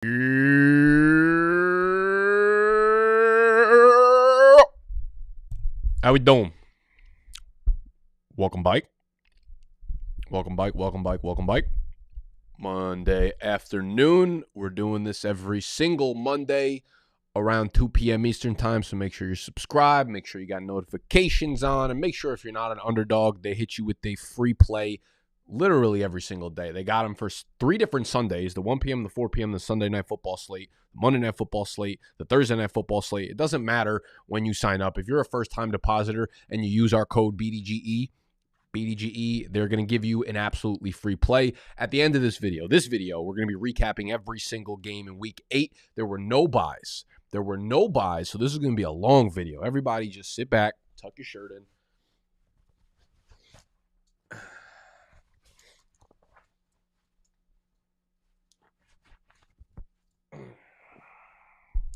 How we doing? Welcome back. Monday afternoon. We're doing this every single Monday around 2 p.m. Eastern time, so make sure you're subscribed, make sure you got notifications on, and make sure if you're not an Underdog, they hit you with a free play literally every single day. They got them for 3 different Sundays, the 1 p.m., the 4 p.m., the Sunday Night Football slate, the Monday Night Football slate, the Thursday Night Football slate. It doesn't matter when you sign up. If you're a first-time depositor and you use our code BDGE, they're going to give you an absolutely free play. At the end of this video, we're going to be recapping every single game in Week 8. There were no buys, so this is going to be a long video. Everybody just sit back, tuck your shirt in.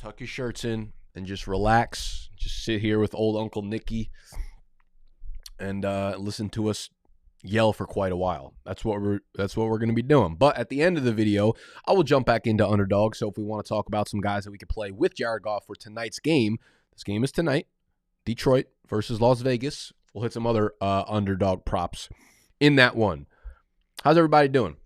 Tuck your shirts in and just relax. Just sit here with old Uncle Nicky and listen to us yell for quite a while. That's what we're going to be doing. But at the end of the video, I will jump back into Underdog. So if we want to talk about some guys that we could play with Jared Goff for tonight's game, this game is tonight. Detroit versus Las Vegas. We'll hit some other Underdog props in that one. How's everybody doing?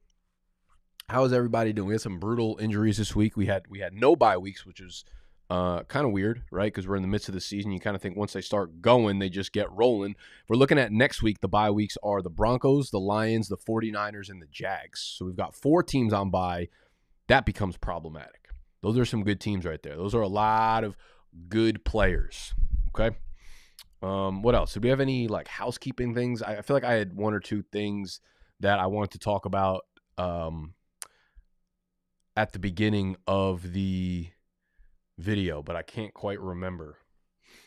We had some brutal injuries this week. We had no bye weeks, which is kind of weird, right? Because we're in the midst of the season. You kind of think once they start going, they just get rolling. We're looking at next week. The bye weeks are the Broncos, the Lions, the 49ers, and the Jags. So we've got 4 teams on bye. That becomes problematic. Those are some good teams right there. Those are a lot of good players, okay? What else? Did we have any, housekeeping things? I feel like I had 1 or 2 things that I wanted to talk about at the beginning of the video, but I can't quite remember.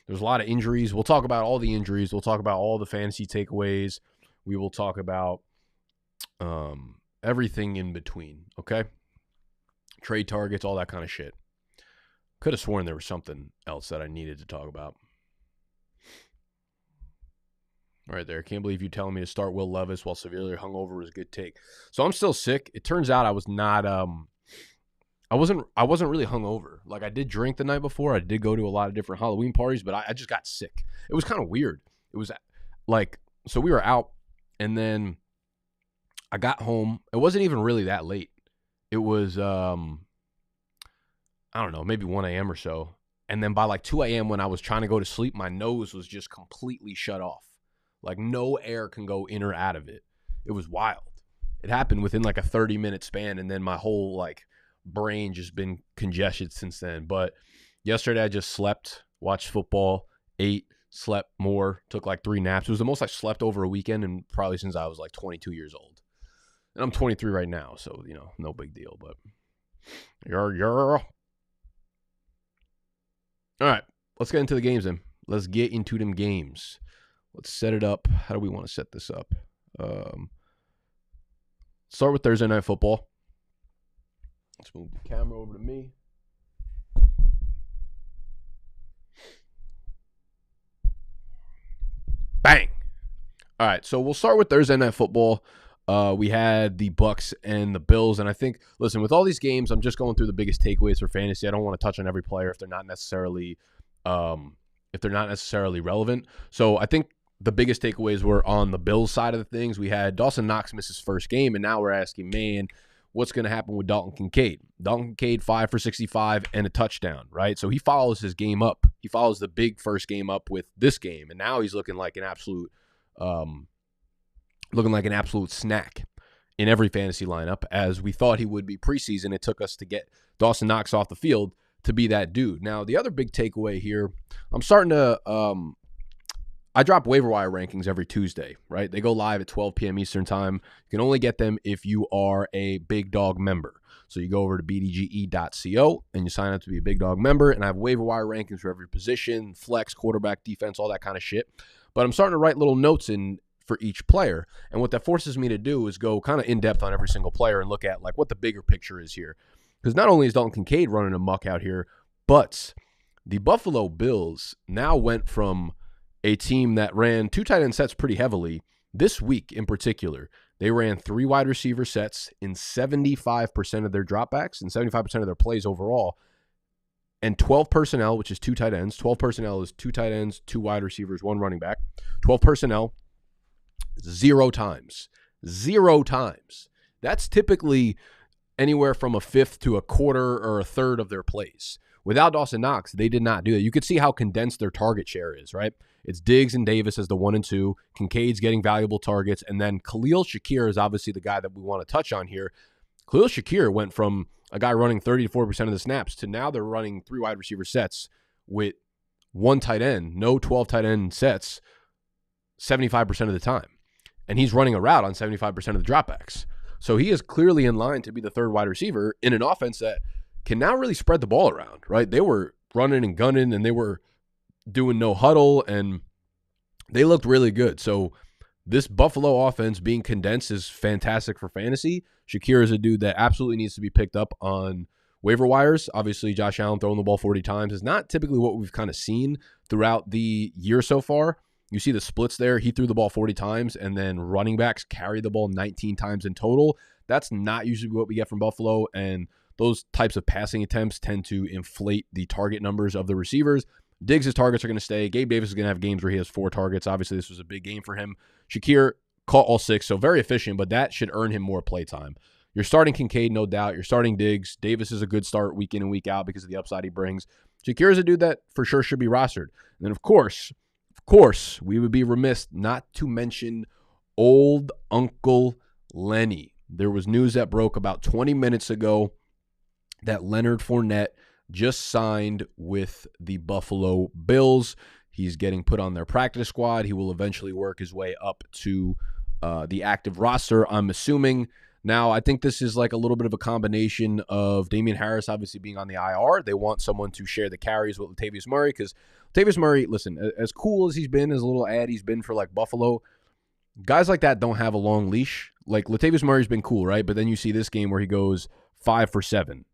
There's a lot of injuries. We'll talk about all the injuries. We'll talk about all the fantasy takeaways. We will talk about everything in between, okay? Trade targets, all that kind of shit. Could have sworn there was something else that I needed to talk about. Right there. Can't believe you telling me to start Will Levis while severely hungover was a good take. So I'm still sick. It turns out I was not I wasn't really hungover. I did drink the night before. I did go to a lot of different Halloween parties, but I just got sick. It was kind of weird. It was so we were out, and then I got home. It wasn't even really that late. It was, I don't know, maybe 1 a.m. or so. And then by 2 a.m. when I was trying to go to sleep, my nose was just completely shut off. No air can go in or out of it. It was wild. It happened within a 30-minute span, and then my whole brain just been congested since then. But yesterday I just slept, watched football, ate, slept more, took 3 naps. It was the most I slept over a weekend and probably since I was 22 years old. And I'm 23 right now, so no big deal. But all right, let's get into the games then. Let's get into them games. Let's set it up. How do we want to set this up? Start with Thursday Night Football. Let's move the camera over to me. Bang! All right, so we'll start with Thursday Night Football. We had the Bucs and the Bills, and I think, listen, with all these games, I'm just going through the biggest takeaways for fantasy. I don't want to touch on every player if they're not necessarily relevant. So I think the biggest takeaways were on the Bills side of the things. We had Dawson Knox miss his first game, and now we're asking, man, what's going to happen with Dalton Kincaid? Dalton Kincaid, 5 for 65 and a touchdown, right? So he follows his game up. He follows the big first game up with this game, and now he's looking like an absolute snack in every fantasy lineup, as we thought he would be preseason. It took us to get Dawson Knox off the field to be that dude. Now, the other big takeaway here, I'm starting to I drop waiver wire rankings every Tuesday, right? They go live at 12 p.m. Eastern time. You can only get them if you are a Big Dog member. So you go over to bdge.co and you sign up to be a Big Dog member, and I have waiver wire rankings for every position, flex, quarterback, defense, all that kind of shit. But I'm starting to write little notes in for each player, and what that forces me to do is go kind of in-depth on every single player and look at what the bigger picture is here. Because not only is Dalton Kincaid running amok out here, but the Buffalo Bills now went from a team that ran 2 tight end sets pretty heavily this week in particular. They ran 3 wide receiver sets in 75% of their dropbacks and 75% of their plays overall. And 12 personnel, which is 2 tight ends. 12 personnel is 2 tight ends, 2 wide receivers, 1 running back. 12 personnel, 0 times. 0 times. That's typically anywhere from a fifth to a quarter or a third of their plays. Without Dawson Knox, they did not do that. You could see how condensed their target share is, right? It's Diggs and Davis as the 1 and 2. Kincaid's getting valuable targets. And then Khalil Shakir is obviously the guy that we want to touch on here. Khalil Shakir went from a guy running 30 to 40% of the snaps to now they're running 3 wide receiver sets with 1 tight end, no 12 tight end sets, 75% of the time. And he's running a route on 75% of the dropbacks. So he is clearly in line to be the 3rd wide receiver in an offense that can now really spread the ball around, right? They were running and gunning, and they were doing no huddle, and they looked really good. So this Buffalo offense being condensed is fantastic for fantasy. Shakir is a dude that absolutely needs to be picked up on waiver wires. Obviously, Josh Allen throwing the ball 40 times is not typically what we've kind of seen throughout the year so far. You see the splits there. He threw the ball 40 times, and then running backs carry the ball 19 times in total. That's not usually what we get from Buffalo, and those types of passing attempts tend to inflate the target numbers of the receivers. Diggs' targets are going to stay. Gabe Davis is going to have games where he has 4 targets. Obviously, this was a big game for him. Shakir caught all 6, so very efficient, but that should earn him more play time. You're starting Kincaid, no doubt. You're starting Diggs. Davis is a good start week in and week out because of the upside he brings. Shakir is a dude that for sure should be rostered. And then, of course, we would be remiss not to mention old Uncle Lenny. There was news that broke about 20 minutes ago that Leonard Fournette just signed with the Buffalo Bills. He's getting put on their practice squad. He will eventually work his way up to the active roster, I'm assuming. Now, I think this is like a little bit of a combination of Damian Harris obviously being on the IR. They want someone to share the carries with Latavius Murray because Latavius Murray, listen, as cool as he's been, as a little ad he's been for like Buffalo, guys like that don't have a long leash. Like Latavius Murray's been cool, right? But then you see this game where he goes 5 for 7,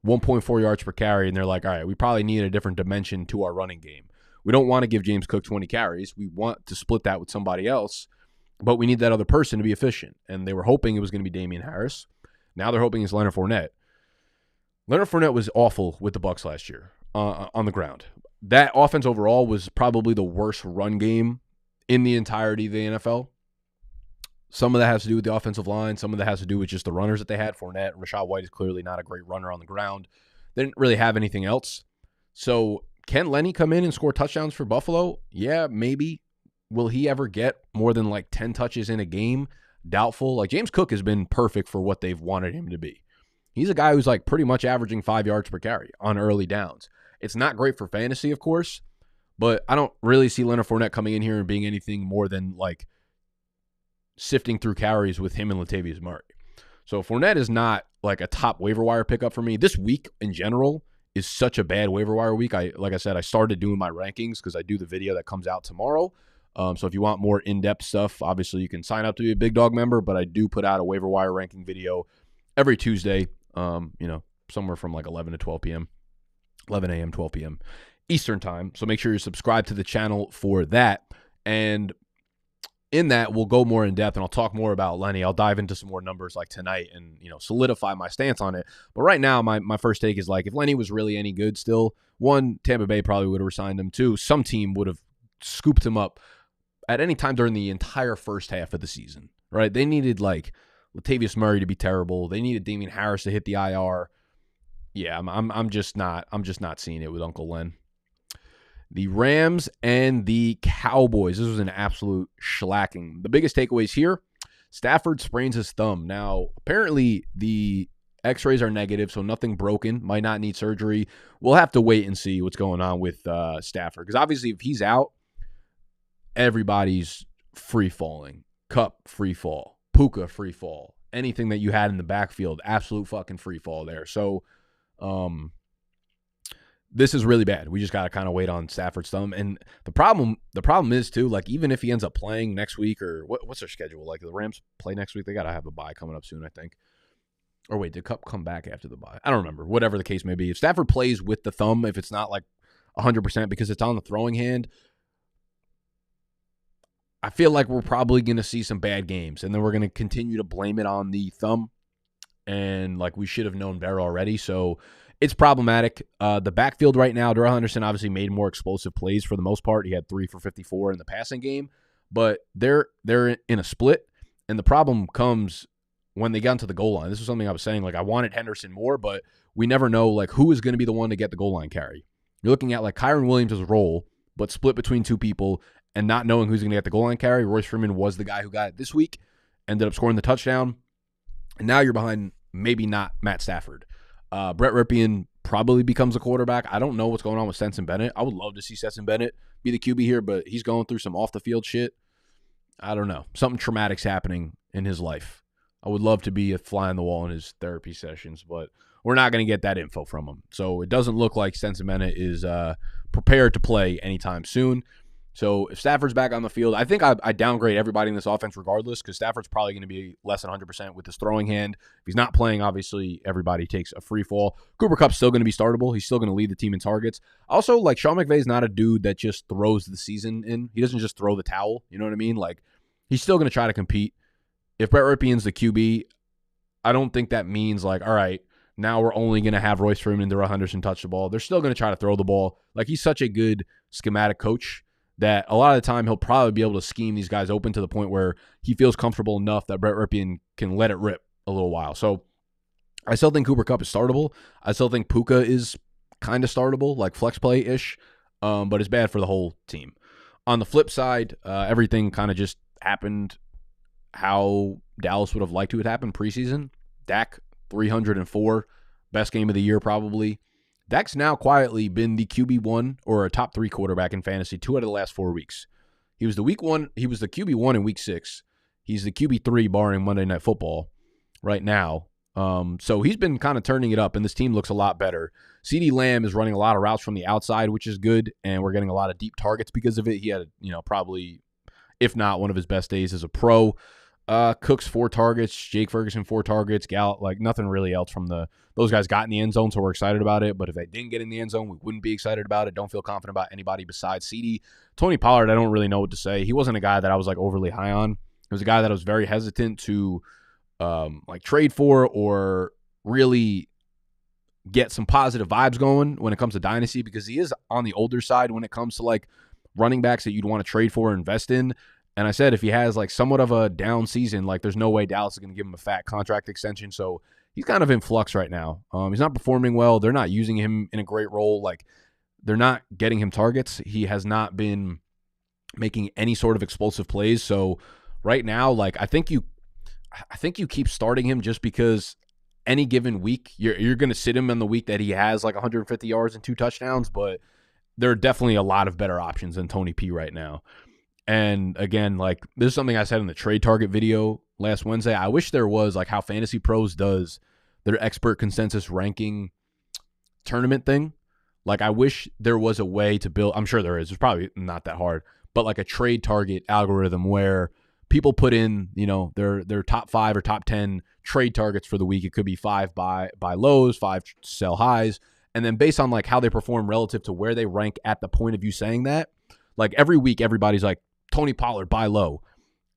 1.4 yards per carry, and they're like, all right, we probably need a different dimension to our running game. We don't want to give James Cook 20 carries. We want to split that with somebody else, but we need that other person to be efficient. And they were hoping it was going to be Damian Harris. Now they're hoping it's Leonard Fournette. Leonard Fournette was awful with the Bucs last year on the ground. That offense overall was probably the worst run game in the entirety of the NFL. Some of that has to do with the offensive line. Some of that has to do with just the runners that they had. Fournette, Rachaad White is clearly not a great runner on the ground. They didn't really have anything else. So can Lenny come in and score touchdowns for Buffalo? Yeah, maybe. Will he ever get more than like 10 touches in a game? Doubtful. Like James Cook has been perfect for what they've wanted him to be. He's a guy who's like pretty much averaging 5 yards per carry on early downs. It's not great for fantasy, of course, but I don't really see Leonard Fournette coming in here and being anything more than like sifting through carries with him and Latavius Murray. So Fournette is not like a top waiver wire pickup for me. This week in general is such a bad waiver wire week. Like I said, I started doing my rankings because I do the video that comes out tomorrow. So if you want more in-depth stuff, obviously you can sign up to be a Big Dog member, but I do put out a waiver wire ranking video every Tuesday, somewhere from like 11 to 12 p.m., 11 a.m., 12 p.m. Eastern time. So make sure you're subscribed to the channel for that. And in that, we'll go more in depth and I'll talk more about Lenny. I'll dive into some more numbers like tonight and, solidify my stance on it. But right now, my first take is like, if Lenny was really any good still, 1, Tampa Bay probably would have resigned him. 2, some team would have scooped him up at any time during the entire first half of the season, right? They needed like Latavius Murray to be terrible. They needed Damian Harris to hit the IR. Yeah, I'm just not seeing it with Uncle Len. The Rams and the Cowboys. This was an absolute shellacking. The biggest takeaways here, Stafford sprains his thumb. Now, apparently the x-rays are negative, so nothing broken. Might not need surgery. We'll have to wait and see what's going on with Stafford. Because obviously if he's out, everybody's free falling. Kupp, free fall. Puka, free fall. Anything that you had in the backfield, absolute fucking free fall there. So, this is really bad. We just got to kind of wait on Stafford's thumb. And the problem is too, like even if he ends up playing next week or what's their schedule? Like the Rams play next week. They got to have a bye coming up soon, I think. Or wait, did Kupp come back after the bye? I don't remember. Whatever the case may be. If Stafford plays with the thumb, if it's not like 100% because it's on the throwing hand, I feel like we're probably going to see some bad games, and then we're going to continue to blame it on the thumb, and like we should have known better already. So it's problematic. The backfield right now, Darrell Henderson obviously made more explosive plays for the most part. He had 3 for 54 in the passing game, but they're in a split, and the problem comes when they got into the goal line. This is something I was saying, like I wanted Henderson more, but we never know like who is going to be the one to get the goal line carry. You're looking at like Kyron Williams' role, but split between 2 people and not knowing who's going to get the goal line carry. Royce Freeman was the guy who got it this week, ended up scoring the touchdown, and now you're behind maybe not Matt Stafford. Brett Rypien probably becomes a quarterback. I don't know what's going on with Stetson Bennett. I would love to see Stetson Bennett be the QB here, but he's going through some off-the-field shit. I don't know. Something traumatic's happening in his life. I would love to be a fly on the wall in his therapy sessions, but we're not going to get that info from him. So it doesn't look like Stetson Bennett is prepared to play anytime soon. So if Stafford's back on the field, I think I downgrade everybody in this offense regardless, because Stafford's probably going to be less than 100% with his throwing hand. If he's not playing, obviously everybody takes a free fall. Cooper Kupp's still going to be startable. He's still going to lead the team in targets. Also, like Sean McVay's not a dude that just throws the season in. He doesn't just throw the towel. You know what I mean? Like he's still going to try to compete. If Brett Rypien's the QB, I don't think that means like, all right, now we're only going to have Royce Freeman and Darrell Henderson touch the ball. They're still going to try to throw the ball. Like he's such a good schematic coach that a lot of the time he'll probably be able to scheme these guys open to the point where he feels comfortable enough that Brett Rypien can let it rip a little while. So I still think Cooper Kupp is startable. I still think Puka is kind of startable, like flex play-ish, but it's bad for the whole team. On the flip side, everything kind of just happened how Dallas would have liked to have happened preseason. Dak, 304, best game of the year probably. Dak's now quietly been the QB1 or a top 3 quarterback in fantasy 2 out of the last 4 weeks. He was the QB1 in week 6. He's the QB3 barring Monday Night Football right now. So he's been kind of turning it up, and this team looks a lot better. CeeDee Lamb is running a lot of routes from the outside, which is good, and we're getting a lot of deep targets because of it. He had, probably, if not one of his best days as a pro. Cooks 4 targets, Jake Ferguson 4 targets, Gallup, like nothing really else from those guys got in the end zone, so we're excited about it. But if they didn't get in the end zone, we wouldn't be excited about it. Don't feel confident about anybody besides CeeDee. Tony Pollard, I don't really know what to say. He wasn't a guy that I was like overly high on. He was a guy that I was very hesitant to trade for or really get some positive vibes going when it comes to dynasty, because he is on the older side when it comes to like running backs that you'd want to trade for or invest in. And I said if he has like somewhat of a down season, like there's no way Dallas is going to give him a fat contract extension. So he's kind of in flux right now. He's not performing well. They're not using him in a great role. Like they're not getting him targets. He has not been making any sort of explosive plays. So right now, like I think you keep starting him just because any given week you're going to sit him in the week that he has like 150 yards and 2 touchdowns. But there are definitely a lot of better options than Tony P right now. And again, like this is something I said in the trade target video last Wednesday. I wish there was like how Fantasy Pros does their expert consensus ranking tournament thing. Like I wish there was a way to build, I'm sure there is, it's probably not that hard, but like a trade target algorithm where people put in, their top 5 or top 10 trade targets for the week. It could be 5 buy lows, 5 sell highs. And then based on like how they perform relative to where they rank at the point of you saying that, like every week, everybody's like, Tony Pollard, buy low.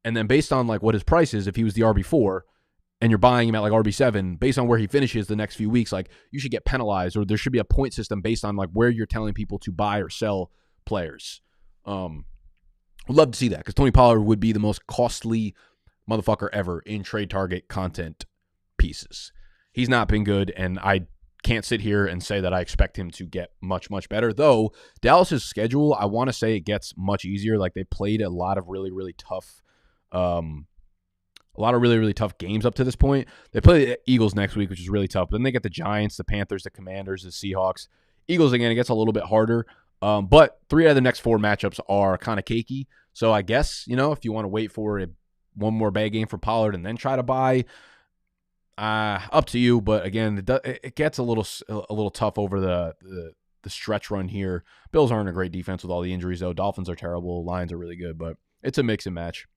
And then based on like what his price is, if he was the RB4 and you're buying him at like RB7, based on where he finishes the next few weeks, like you should get penalized, or there should be a point system based on like where you're telling people to buy or sell players. I'd love to see that, because Tony Pollard would be the most costly motherfucker ever in trade target content pieces. He's not been good, and I can't sit here and say that I expect him to get much, much better. Though Dallas's schedule, I want to say it gets much easier. Like they played a lot of really, really tough, games up to this point. They play the Eagles next week, which is really tough. But then they get the Giants, the Panthers, the Commanders, the Seahawks. Eagles again, it gets a little bit harder. But 3 out of the next 4 matchups are kind of cakey. So I guess if you want to wait for one more bad game for Pollard and then try to buy. Up to you, but again, it gets a little tough over the stretch run here. Bills aren't a great defense with all the injuries, though. Dolphins are terrible. Lions are really good, but it's a mix and match.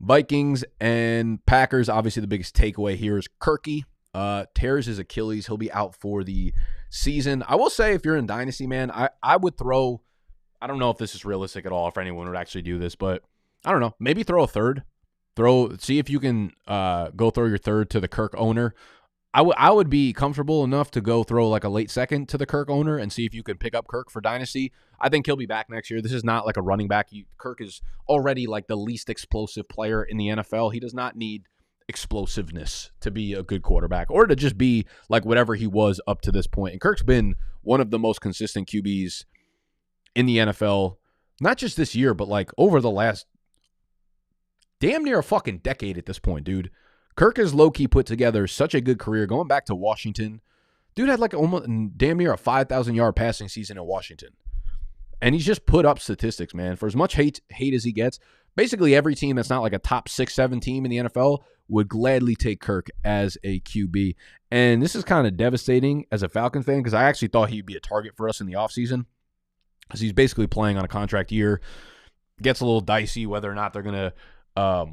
Vikings and Packers, obviously the biggest takeaway here is Kirky tears his Achilles. He'll be out for the season. I will say, if you're in Dynasty, man, I I don't know if this is realistic at all, if anyone would actually do this, but I don't know. Maybe throw a third. See if you can go throw your third to the Kirk owner. I would be comfortable enough to go throw like a late second to the Kirk owner and see if you can pick up Kirk for Dynasty. I think he'll be back next year. This is not like a running back. Kirk is already like the least explosive player in the NFL. He does not need explosiveness to be a good quarterback or to just be like whatever he was up to this point. And Kirk's been one of the most consistent QBs in the NFL, not just this year, but like over the last damn near a fucking decade at this point, dude. Kirk has low-key put together such a good career going back to Washington. Dude had like almost damn near a 5,000-yard passing season in Washington. And he's just put up statistics, man. For as much hate as he gets, basically every team that's not like a top 6-7 team in the NFL would gladly take Kirk as a QB. And this is kind of devastating as a Falcons fan because I actually thought he'd be a target for us in the offseason because he's basically playing on a contract year. Gets a little dicey whether or not they're going to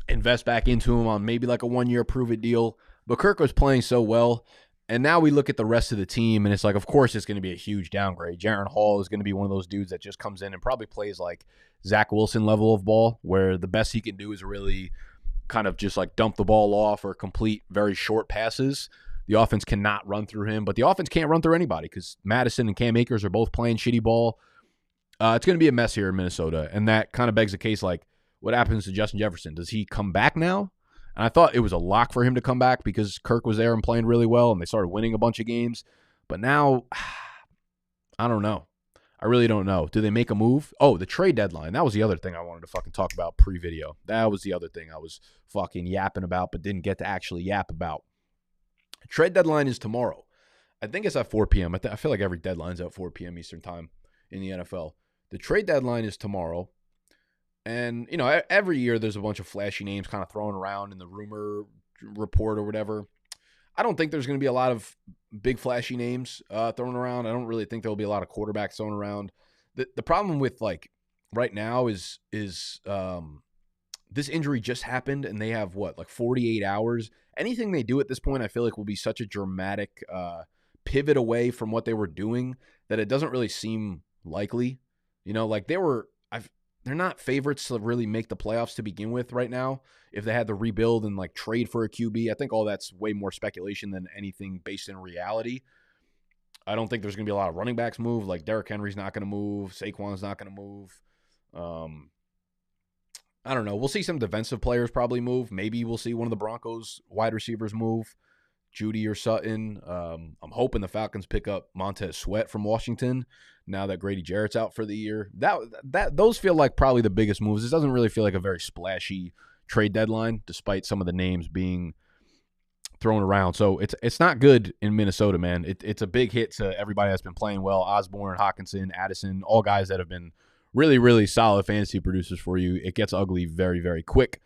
invest back into him on maybe like a 1-year prove-it deal. But Kirk was playing so well. And now we look at the rest of the team, and it's like, of course, it's going to be a huge downgrade. Jaren Hall is going to be one of those dudes that just comes in and probably plays like Zach Wilson level of ball, where the best he can do is really kind of just like dump the ball off or complete very short passes. The offense cannot run through him, but the offense can't run through anybody because Madison and Cam Akers are both playing shitty ball. It's going to be a mess here in Minnesota, and that kind of begs the case, like, what happens to Justin Jefferson? Does he come back now? And I thought it was a lock for him to come back because Kirk was there and playing really well, and they started winning a bunch of games. But now, I don't know. I really don't know. Do they make a move? Oh, the trade deadline. That was the other thing I wanted to fucking talk about pre-video. That was the other thing I was fucking yapping about but didn't get to actually yap about. Trade deadline is tomorrow. I think it's at 4 p.m. I feel like every deadline's at 4 p.m. Eastern time in the NFL. The trade deadline is tomorrow. And, you know, every year there's a bunch of flashy names kind of thrown around in the rumor report or whatever. I don't think there's going to be a lot of big flashy names thrown around. I don't really think there'll be a lot of quarterbacks thrown around. The problem with, like, right now is this injury just happened and they have, like 48 hours. Anything they do at this point I feel like will be such a dramatic pivot away from what they were doing that it doesn't really seem likely. You know, like they're not favorites to really make the playoffs to begin with right now. If they had to rebuild and like trade for a QB, I think all that's way more speculation than anything based in reality. I don't think there's going to be a lot of running backs move. Like Derrick Henry's not going to move. Saquon's not going to move. I don't know. We'll see some defensive players probably move. Maybe we'll see one of the Broncos wide receivers move. Judy or Sutton. I'm hoping the Falcons pick up Montez Sweat from Washington now that Grady Jarrett's out for the year. Those feel like probably the biggest moves. This doesn't really feel like a very splashy trade deadline, despite some of the names being thrown around. So it's not good in Minnesota, man. It's a big hit to everybody that's been playing well. Osborne, Hawkinson, Addison, all guys that have been really, really solid fantasy producers for you. It gets ugly very, very quick.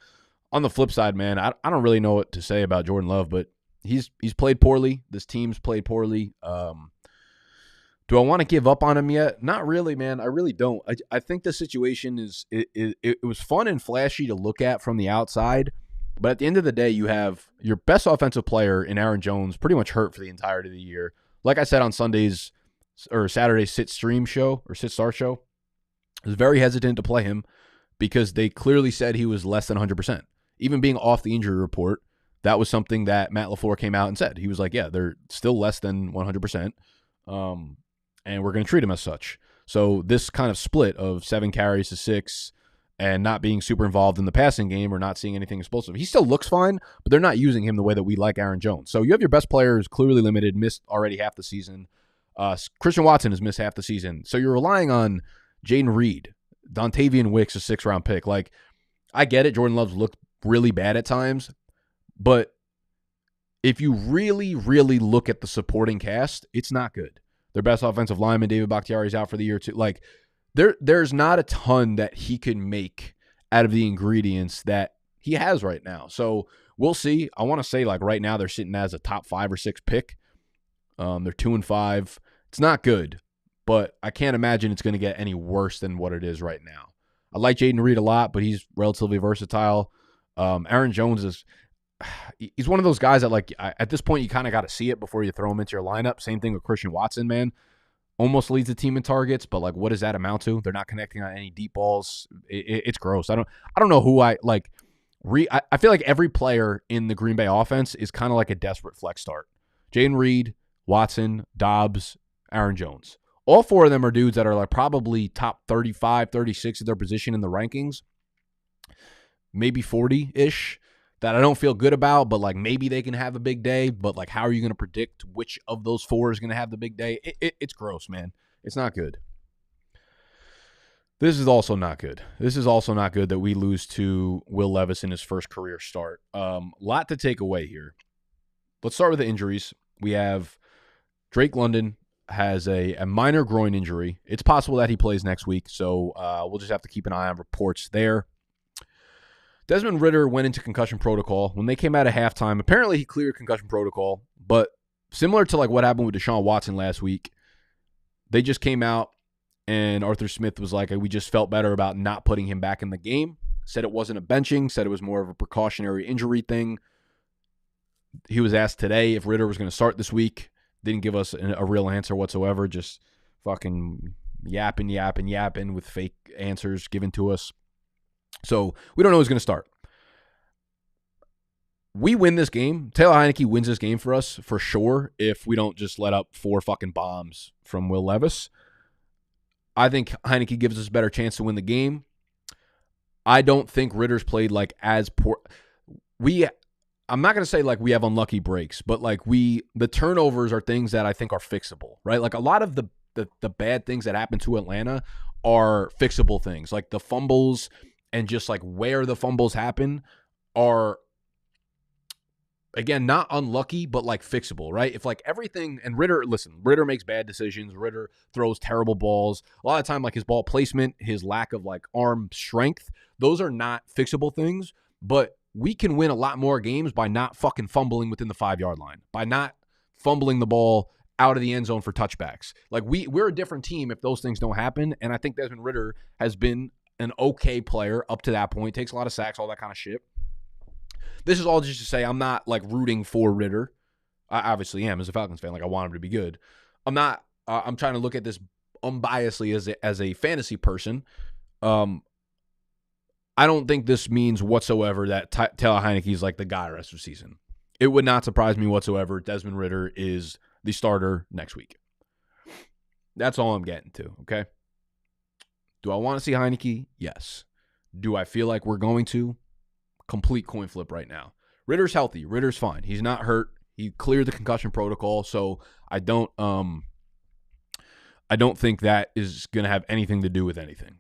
On the flip side, man, I don't really know what to say about Jordan Love, but he's played poorly. This team's played poorly. Do I want to give up on him yet? Not really, man. I really don't. I think the situation it was fun and flashy to look at from the outside, but at the end of the day, you have your best offensive player in Aaron Jones pretty much hurt for the entirety of the year. Like I said on Saturday's sit start show, I was very hesitant to play him because they clearly said he was less than 100%. Even being off the injury report, that was something that Matt LaFleur came out and said. He was like, yeah, they're still less than 100%. And we're going to treat him as such. So this kind of split of 7 carries to 6 and not being super involved in the passing game or not seeing anything explosive. He still looks fine, but they're not using him the way that we like Aaron Jones. So you have your best player who's clearly limited, missed already half the season. Christian Watson has missed half the season. So you're relying on Jaden Reed, Dontavian Wicks, a 6th-round pick. Like, I get it. Jordan Love's looked really bad at times. But if you really, really look at the supporting cast, it's not good. Their best offensive lineman, David Bakhtiari, is out for the year too. Like, there's not a ton that he can make out of the ingredients that he has right now. So we'll see. I want to say, like, right now they're sitting as a top 5 or 6 pick. They're 2-5. It's not good, but I can't imagine it's going to get any worse than what it is right now. I like Jaden Reed a lot, but he's relatively versatile. Aaron Jones he's one of those guys that, like, at this point, you kind of got to see it before you throw him into your lineup. Same thing with Christian Watson, man. almost leads the team in targets, but like, what does that amount to? They're not connecting on any deep balls. It's gross. I don't know who I like. I feel like every player in the Green Bay offense is kind of like a desperate flex start. Jayden Reed, Watson, Dobbs, Aaron Jones. All four of them are dudes that are like probably top 35, 36 of their position in the rankings. Maybe 40-ish that I don't feel good about, but like maybe they can have a big day. But like, how are you going to predict which of those four is going to have the big day? It's gross, man. It's not good. This is also not good. This is also not good that we lose to Will Levis in his first career start. Lot to take away here. Let's start with the injuries. We have Drake London has a minor groin injury. It's possible that he plays next week, so we'll just have to keep an eye on reports there. Desmond Ridder went into concussion protocol. When they came out of halftime, apparently he cleared concussion protocol, but similar to like what happened with Deshaun Watson last week, they just came out and Arthur Smith was like, we just felt better about not putting him back in the game. Said it wasn't a benching, said it was more of a precautionary injury thing. He was asked today if Ridder was going to start this week. Didn't give us a real answer whatsoever, just fucking yapping with fake answers given to us. So we don't know who's going to start. We win this game. Taylor Heinicke wins this game for us for sure if we don't just let up 4 fucking bombs from Will Levis. I think Heinicke gives us a better chance to win the game. I don't think Ritter's played like as poor. I'm not going to say like we have unlucky breaks, but like the turnovers are things that I think are fixable, right? Like a lot of the bad things that happen to Atlanta are fixable things. Like the fumbles and just like where the fumbles happen are, again, not unlucky, but like fixable, right? If like everything, and Ridder makes bad decisions. Ridder throws terrible balls. A lot of time, like his ball placement, his lack of like arm strength, those are not fixable things, but we can win a lot more games by not fucking fumbling within the 5-yard line, by not fumbling the ball out of the end zone for touchbacks. Like we're a different team if those things don't happen, and I think Desmond Ridder has been an okay player up to that point. Takes a lot of sacks, all that kind of shit. This is all just to say I'm not like rooting for Ridder. I obviously am as a Falcons fan. Like I want him to be good. I'm not. I'm trying to look at this unbiasedly as a fantasy person. I don't think this means whatsoever that Taylor Heinicke is like the guy rest of the season. It would not surprise me whatsoever. Desmond Ridder is the starter next week. That's all I'm getting to, okay? Do I want to see Heinicke? Yes. Do I feel like we're going to? Complete coin flip right now. Ritter's healthy. Ritter's fine. He's not hurt. He cleared the concussion protocol, so I don't think that is going to have anything to do with anything.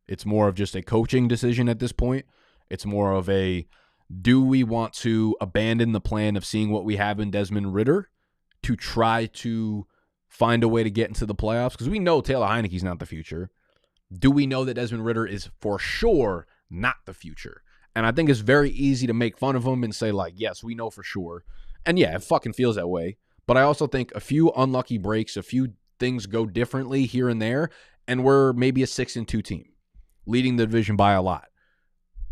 It's more of just a coaching decision at this point. It's more of a, do we want to abandon the plan of seeing what we have in Desmond Ridder to try to find a way to get into the playoffs? Because we know Taylor Heinicke's not the future. Do we know that Desmond Ridder is for sure not the future? And I think it's very easy to make fun of him and say, like, yes, we know for sure. And yeah, it fucking feels that way. But I also think a few unlucky breaks, a few things go differently here and there, and we're maybe a 6-2 team, leading the division by a lot.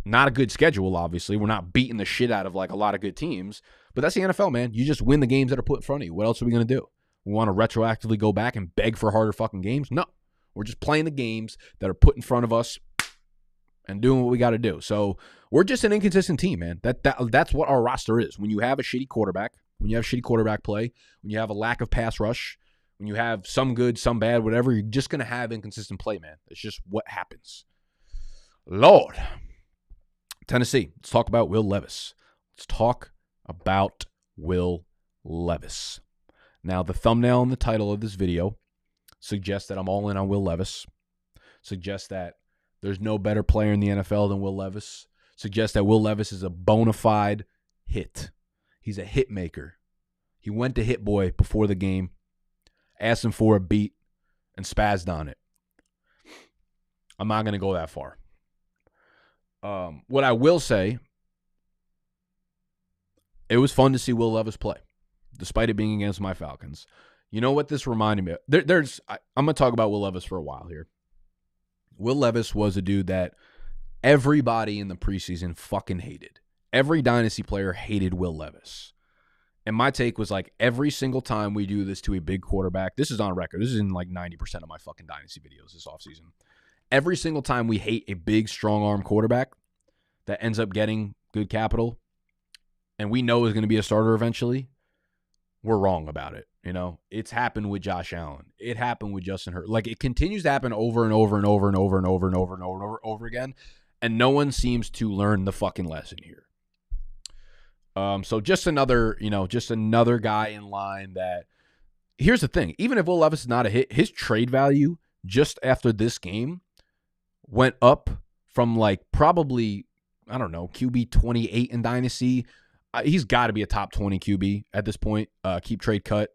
Not a good schedule, obviously. We're not beating the shit out of like a lot of good teams, but that's the NFL, man. You just win the games that are put in front of you. What else are we going to do? We want to retroactively go back and beg for harder fucking games? No. We're just playing the games that are put in front of us and doing what we got to do. So we're just an inconsistent team, man. That's what our roster is. When you have a shitty quarterback, when you have shitty quarterback play, when you have a lack of pass rush, when you have some good, some bad, whatever, you're just going to have inconsistent play, man. It's just what happens. Lord. Tennessee. Let's talk about Will Levis. Now, the thumbnail and the title of this video suggests that I'm all in on Will Levis. Suggests that there's no better player in the NFL than Will Levis. Suggests that Will Levis is a bona fide hit. He's a hit maker. He went to Hit Boy before the game, asked him for a beat, and spazzed on it. I'm not going to go that far. What I will say, it was fun to see Will Levis play, despite it being against my Falcons. You know what this reminded me of? I'm going to talk about Will Levis for a while here. Will Levis was a dude that everybody in the preseason fucking hated. Every dynasty player hated Will Levis. And my take was like every single time we do this to a big quarterback, this is on record. This is in like 90% of my fucking Dynasty videos this offseason. Every single time we hate a big, strong-arm quarterback that ends up getting good capital and we know is going to be a starter eventually, we're wrong about it. You know, it's happened with Josh Allen. It happened with Justin Herbert. Like, it continues to happen over and over and over and over and over and over and over and over again, and no one seems to learn the fucking lesson here. So just another guy in line that, here's the thing, even if Will Levis is not a hit, his trade value just after this game went up from like probably, I don't know, QB 28 in Dynasty. He's got to be a top 20 QB at this point. Keep trade cut.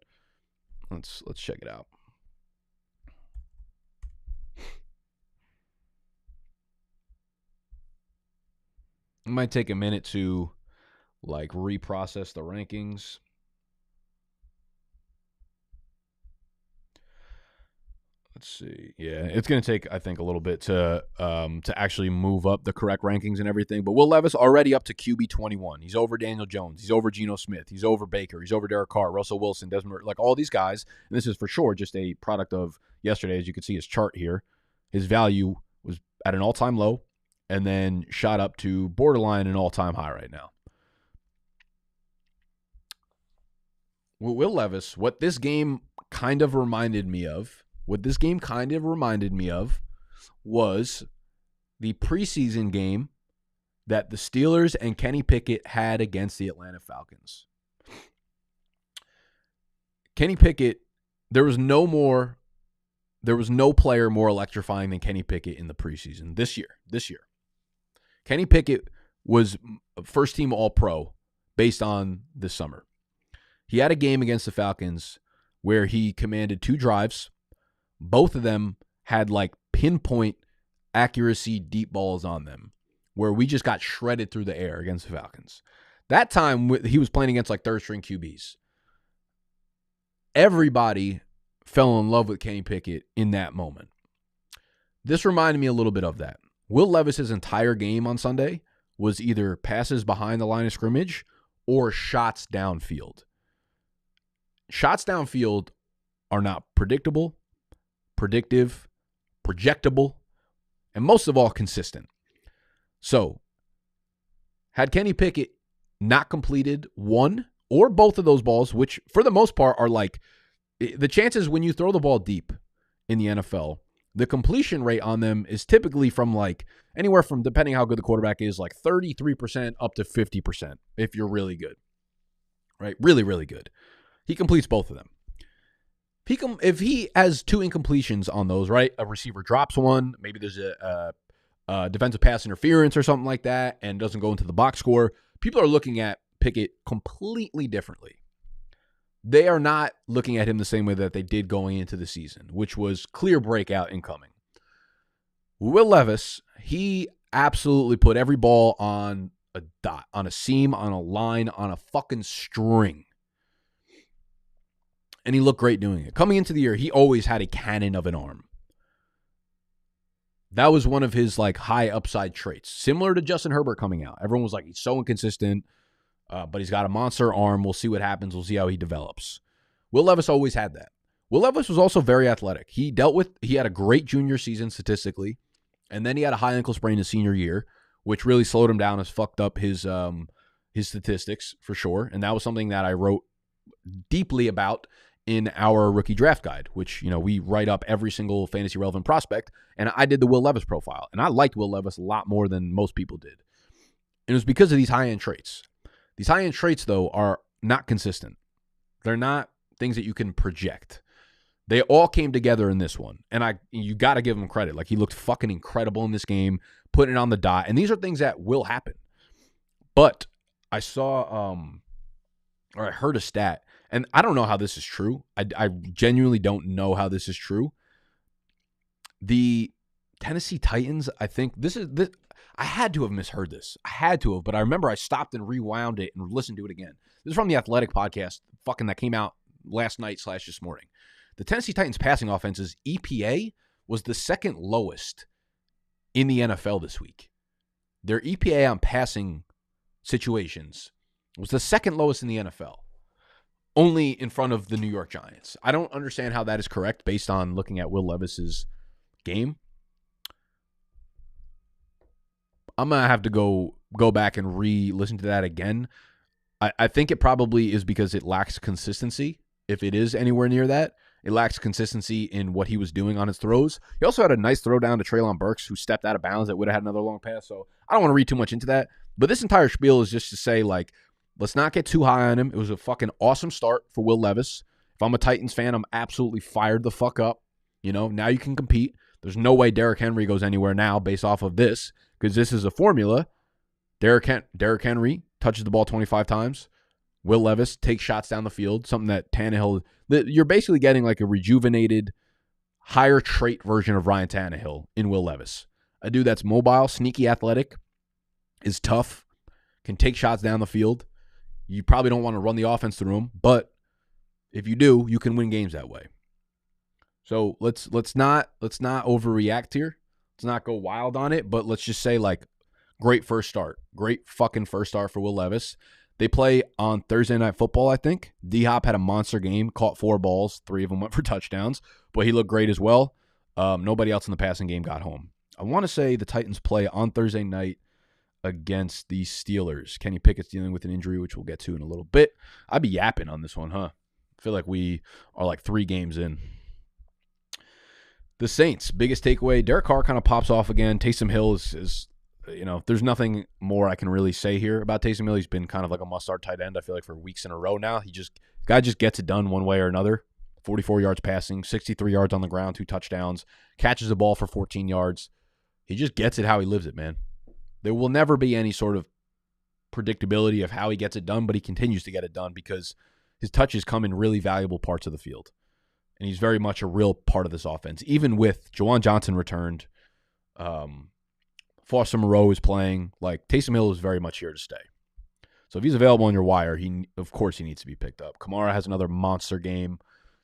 Let's check it out. It might take a minute to like reprocess the rankings. Let's see. Yeah, it's going to take, I think, a little bit to actually move up the correct rankings and everything. But Will Levis already up to QB 21. He's over Daniel Jones. He's over Geno Smith. He's over Baker. He's over Derek Carr, Russell Wilson, Desmond, like all these guys. And this is for sure just a product of yesterday. As you can see his chart here, his value was at an all-time low and then shot up to borderline an all-time high right now. Will Levis, what this game kind of reminded me of was the preseason game that the Steelers and Kenny Pickett had against the Atlanta Falcons. Kenny Pickett, there was no player more electrifying than Kenny Pickett in the preseason this year. Kenny Pickett was first team All-Pro based on this summer. He had a game against the Falcons where he commanded 2 drives. Both of them had like pinpoint accuracy deep balls on them where we just got shredded through the air against the Falcons. That time he was playing against like third string QBs. Everybody fell in love with Kenny Pickett in that moment. This reminded me a little bit of that. Will Levis's entire game on Sunday was either passes behind the line of scrimmage or shots downfield. Shots downfield are not predictable, predictive, projectable, and most of all, consistent. So, had Kenny Pickett not completed one or both of those balls, which for the most part are like, the chances when you throw the ball deep in the NFL, the completion rate on them is typically from like anywhere from, depending how good the quarterback is, like 33% up to 50% if you're really good, right? Really, really good. He completes both of them. If he has 2 incompletions on those, right? A receiver drops one, maybe there's a defensive pass interference or something like that, and doesn't go into the box score. People are looking at Pickett completely differently. They are not looking at him the same way that they did going into the season, which was clear breakout incoming. Will Levis, he absolutely put every ball on a dot, on a seam, on a line, on a fucking string. And he looked great doing it. Coming into the year, he always had a cannon of an arm. That was one of his like high upside traits. Similar to Justin Herbert coming out. Everyone was like, he's so inconsistent, but he's got a monster arm. We'll see what happens. We'll see how he develops. Will Levis always had that. Will Levis was also very athletic. He had a great junior season statistically, and then he had a high ankle sprain his senior year, which really slowed him down, has fucked up his statistics for sure. And that was something that I wrote deeply about in our rookie draft guide, which, you know, we write up every single fantasy relevant prospect. And I did the Will Levis profile, and I liked Will Levis a lot more than most people did. And it was because of these high-end traits. These high-end traits, though, are not consistent. They're not things that you can project. They all came together in this one. And you got to give him credit. Like, he looked fucking incredible in this game, putting it on the dot. And these are things that will happen. But I saw, or I heard a stat, and I don't know how this is true. I genuinely don't know how this is true. The Tennessee Titans, I think this. I had to have misheard this. I had to have, but I remember I stopped and rewound it and listened to it again. This is from the Athletic podcast, that came out last night / this morning. The Tennessee Titans passing offense's EPA was the second lowest in the NFL this week. Their EPA on passing situations was the second lowest in the NFL. only in front of the New York Giants. I don't understand how that is correct based on looking at Will Levis's game. I'm going to have to go back and re-listen to that again. I think it probably is because it lacks consistency. If it is anywhere near that, it lacks consistency in what he was doing on his throws. He also had a nice throw down to Treylon Burks, who stepped out of bounds that would have had another long pass. So I don't want to read too much into that. But this entire spiel is just to say, like, let's not get too high on him. It was a fucking awesome start for Will Levis. If I'm a Titans fan, I'm absolutely fired the fuck up. You know, now you can compete. There's no way Derrick Henry goes anywhere now based off of this, because this is a formula. Derrick Henry touches the ball 25 times. Will Levis takes shots down the field, something that Tannehill, you're basically getting like a rejuvenated, higher trait version of Ryan Tannehill in Will Levis. A dude that's mobile, sneaky athletic, is tough, can take shots down the field. You probably don't want to run the offense through him, but if you do, you can win games that way. So let's not overreact here. Let's not go wild on it, but let's just say, like, great first start. Great fucking first start for Will Levis. They play on Thursday Night Football, I think. D-Hop had a monster game, caught 4 balls. 3 of them went for touchdowns, but he looked great as well. Nobody else in the passing game got home. I want to say the Titans play on Thursday night against the Steelers. Kenny Pickett's dealing with an injury, which we'll get to in a little bit. I'd be yapping on this one, huh? I feel like we are like 3 games in. The Saints, biggest takeaway, Derek Carr kind of pops off again. Taysom Hill is you know, there's nothing more I can really say here about Taysom Hill. He's been kind of like a must-start tight end, I feel like, for weeks in a row now. Guy just gets it done one way or another. 44 yards passing, 63 yards on the ground, 2 touchdowns, catches the ball for 14 yards. He just gets it how he lives it, man. There will never be any sort of predictability of how he gets it done, but he continues to get it done because his touches come in really valuable parts of the field. And he's very much a real part of this offense. Even with Juwan Johnson returned, Foster Moreau is playing. Like, Taysom Hill is very much here to stay. So if he's available on your wire, of course he needs to be picked up. Kamara has another monster game.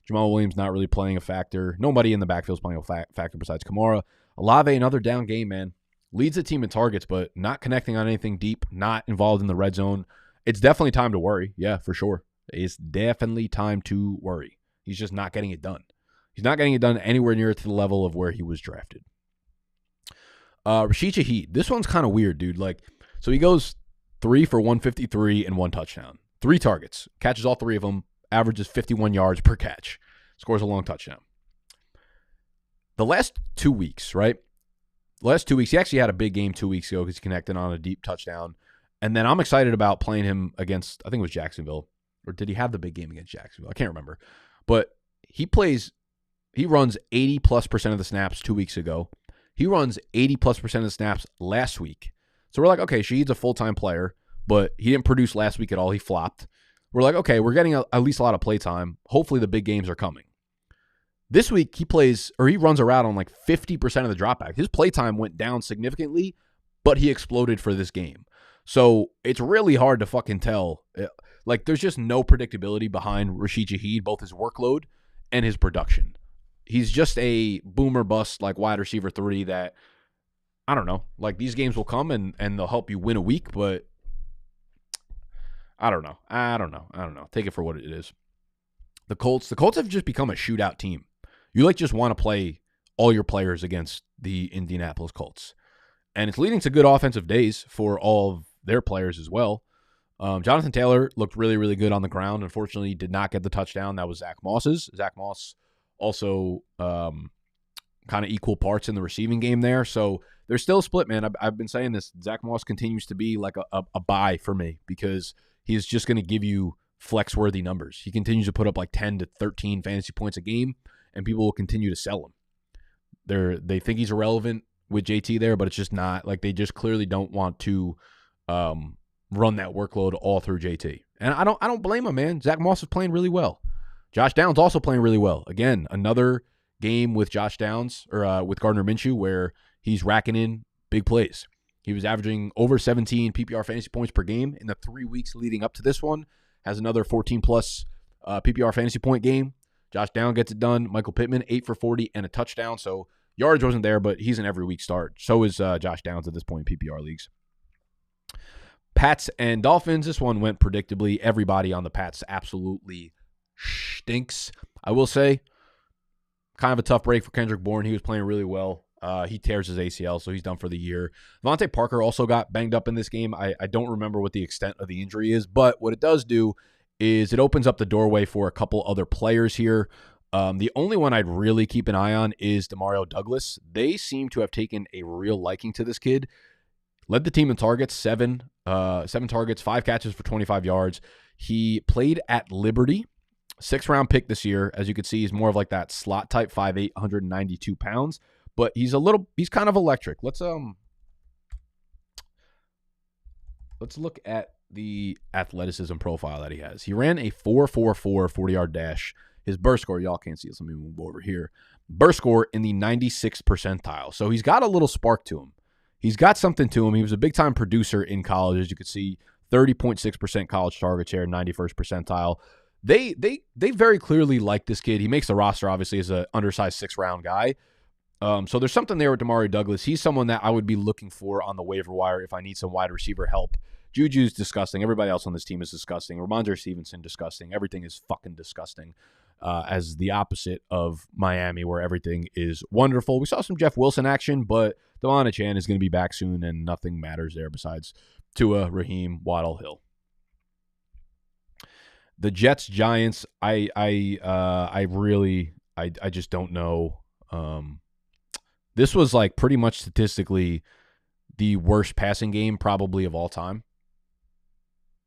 Jamal Williams not really playing a factor. Nobody in the backfield is playing a factor besides Kamara. Olave, another down game, man. Leads the team in targets, but not connecting on anything deep, not involved in the red zone. It's definitely time to worry. Yeah, for sure. It's definitely time to worry. He's just not getting it done. He's not getting it done anywhere near to the level of where he was drafted. Rashid Shaheed. This one's kind of weird, dude. Like, so he goes 3 for 153 and 1 touchdown. 3 targets. Catches all 3 of them. Averages 51 yards per catch. Scores a long touchdown. The last 2 weeks, right? The last 2 weeks, he actually had a big game 2 weeks ago because he connected on a deep touchdown. And then I'm excited about playing him against, I think it was Jacksonville. Or did he have the big game against Jacksonville? I can't remember. But he runs 80+% of the snaps 2 weeks ago. He runs 80+% of the snaps last week. So we're like, okay, Shaheed's a full-time player, but he didn't produce last week at all. He flopped. We're like, okay, we're getting at least a lot of play time. Hopefully the big games are coming. This week he runs a route on like 50% of the dropback. His play time went down significantly, but he exploded for this game. So it's really hard to fucking tell. Like, there's just no predictability behind Rashid Shaheed, both his workload and his production. He's just a boomer bust, like, wide receiver 3 that, I don't know, like, these games will come and they'll help you win a week, but I don't know. Take it for what it is. The Colts have just become a shootout team. You, like, just want to play all your players against the Indianapolis Colts. And it's leading to good offensive days for all of their players as well. Jonathan Taylor looked really, really good on the ground. Unfortunately, did not get the touchdown. That was Zach Moss's. Zach Moss also kind of equal parts in the receiving game there. So they're still split, man. I've been saying this. Zach Moss continues to be like a buy for me because he's just going to give you flex-worthy numbers. He continues to put up like 10 to 13 fantasy points a game, and people will continue to sell him. They think he's irrelevant with JT there, but it's just not. Like, they just clearly don't want to run that workload all through JT. And I don't blame him, man. Zach Moss is playing really well. Josh Downs also playing really well. Again, another game with Josh Downs or with Gardner Minshew where he's racking in big plays. He was averaging over 17 PPR fantasy points per game in the 3 weeks leading up to this one. Has another 14-plus PPR fantasy point game. Josh Downs gets it done. Michael Pittman, 8 for 40 and a touchdown. So yardage wasn't there, but he's an every week start. So is Josh Downs at this point in PPR leagues. Pats and Dolphins. This one went predictably. Everybody on the Pats absolutely stinks. I will say, kind of a tough break for Kendrick Bourne. He was playing really well. He tears his ACL, so he's done for the year. Devontae Parker also got banged up in this game. I don't remember what the extent of the injury is, but what it does do is it opens up the doorway for a couple other players here. The only one I'd really keep an eye on is Demario Douglas. They seem to have taken a real liking to this kid. Led the team in targets, seven targets, 5 catches for 25 yards. He played at Liberty, 6th-round pick this year. As you can see, he's more of like that slot type, 5'8", 192 pounds. But he's kind of electric. Let's look at the athleticism profile that he has. He ran a 4.44 40-yard dash. His burst score, y'all can't see this. Let me move over here. Burst score in the 96th percentile. So he's got a little spark to him. He's got something to him. He was a big-time producer in college, as you can see. 30.6% college target share, 91st percentile. They very clearly like this kid. He makes the roster, obviously, as an undersized 6th-round guy. So there's something there with Demario Douglas. He's someone that I would be looking for on the waiver wire if I need some wide receiver help. Juju's disgusting. Everybody else on this team is disgusting. Ramondre Stevenson, disgusting. Everything is fucking disgusting. As the opposite of Miami, where everything is wonderful. We saw some Jeff Wilson action, but Devon Chan is going to be back soon, and nothing matters there besides Tua, Raheem, Waddle, Hill. The Jets-Giants, I just don't know. This was like pretty much statistically the worst passing game probably of all time.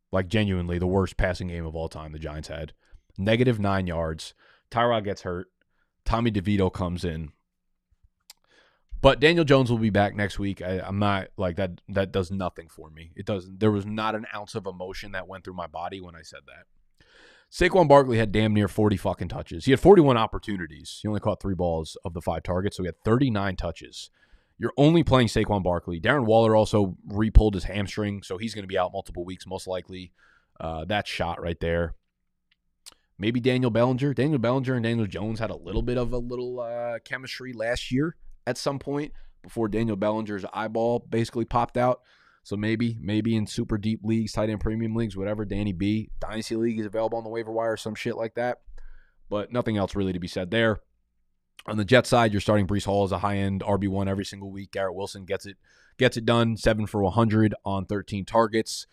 Like genuinely the worst passing game of all time the Giants had. -9 yards. Tyrod gets hurt. Tommy DeVito comes in. But Daniel Jones will be back next week. I'm not like that. That does nothing for me. It doesn't. There was not an ounce of emotion that went through my body when I said that. Saquon Barkley had damn near 40 fucking touches. He had 41 opportunities. He only caught 3 balls of the 5 targets, so he had 39 touches. You're only playing Saquon Barkley. Darren Waller also re-pulled his hamstring, so he's going to be out multiple weeks most likely. That shot right there. Maybe Daniel Bellinger. Daniel Bellinger and Daniel Jones had a little bit of chemistry last year at some point before Daniel Bellinger's eyeball basically popped out. So maybe in super deep leagues, tight end premium leagues, whatever, Danny B. Dynasty League is available on the waiver wire, some shit like that. But nothing else really to be said there. On the Jets side, you're starting Breece Hall as a high-end RB1 every single week. Garrett Wilson gets it done, 7 for 100 on 13 targets.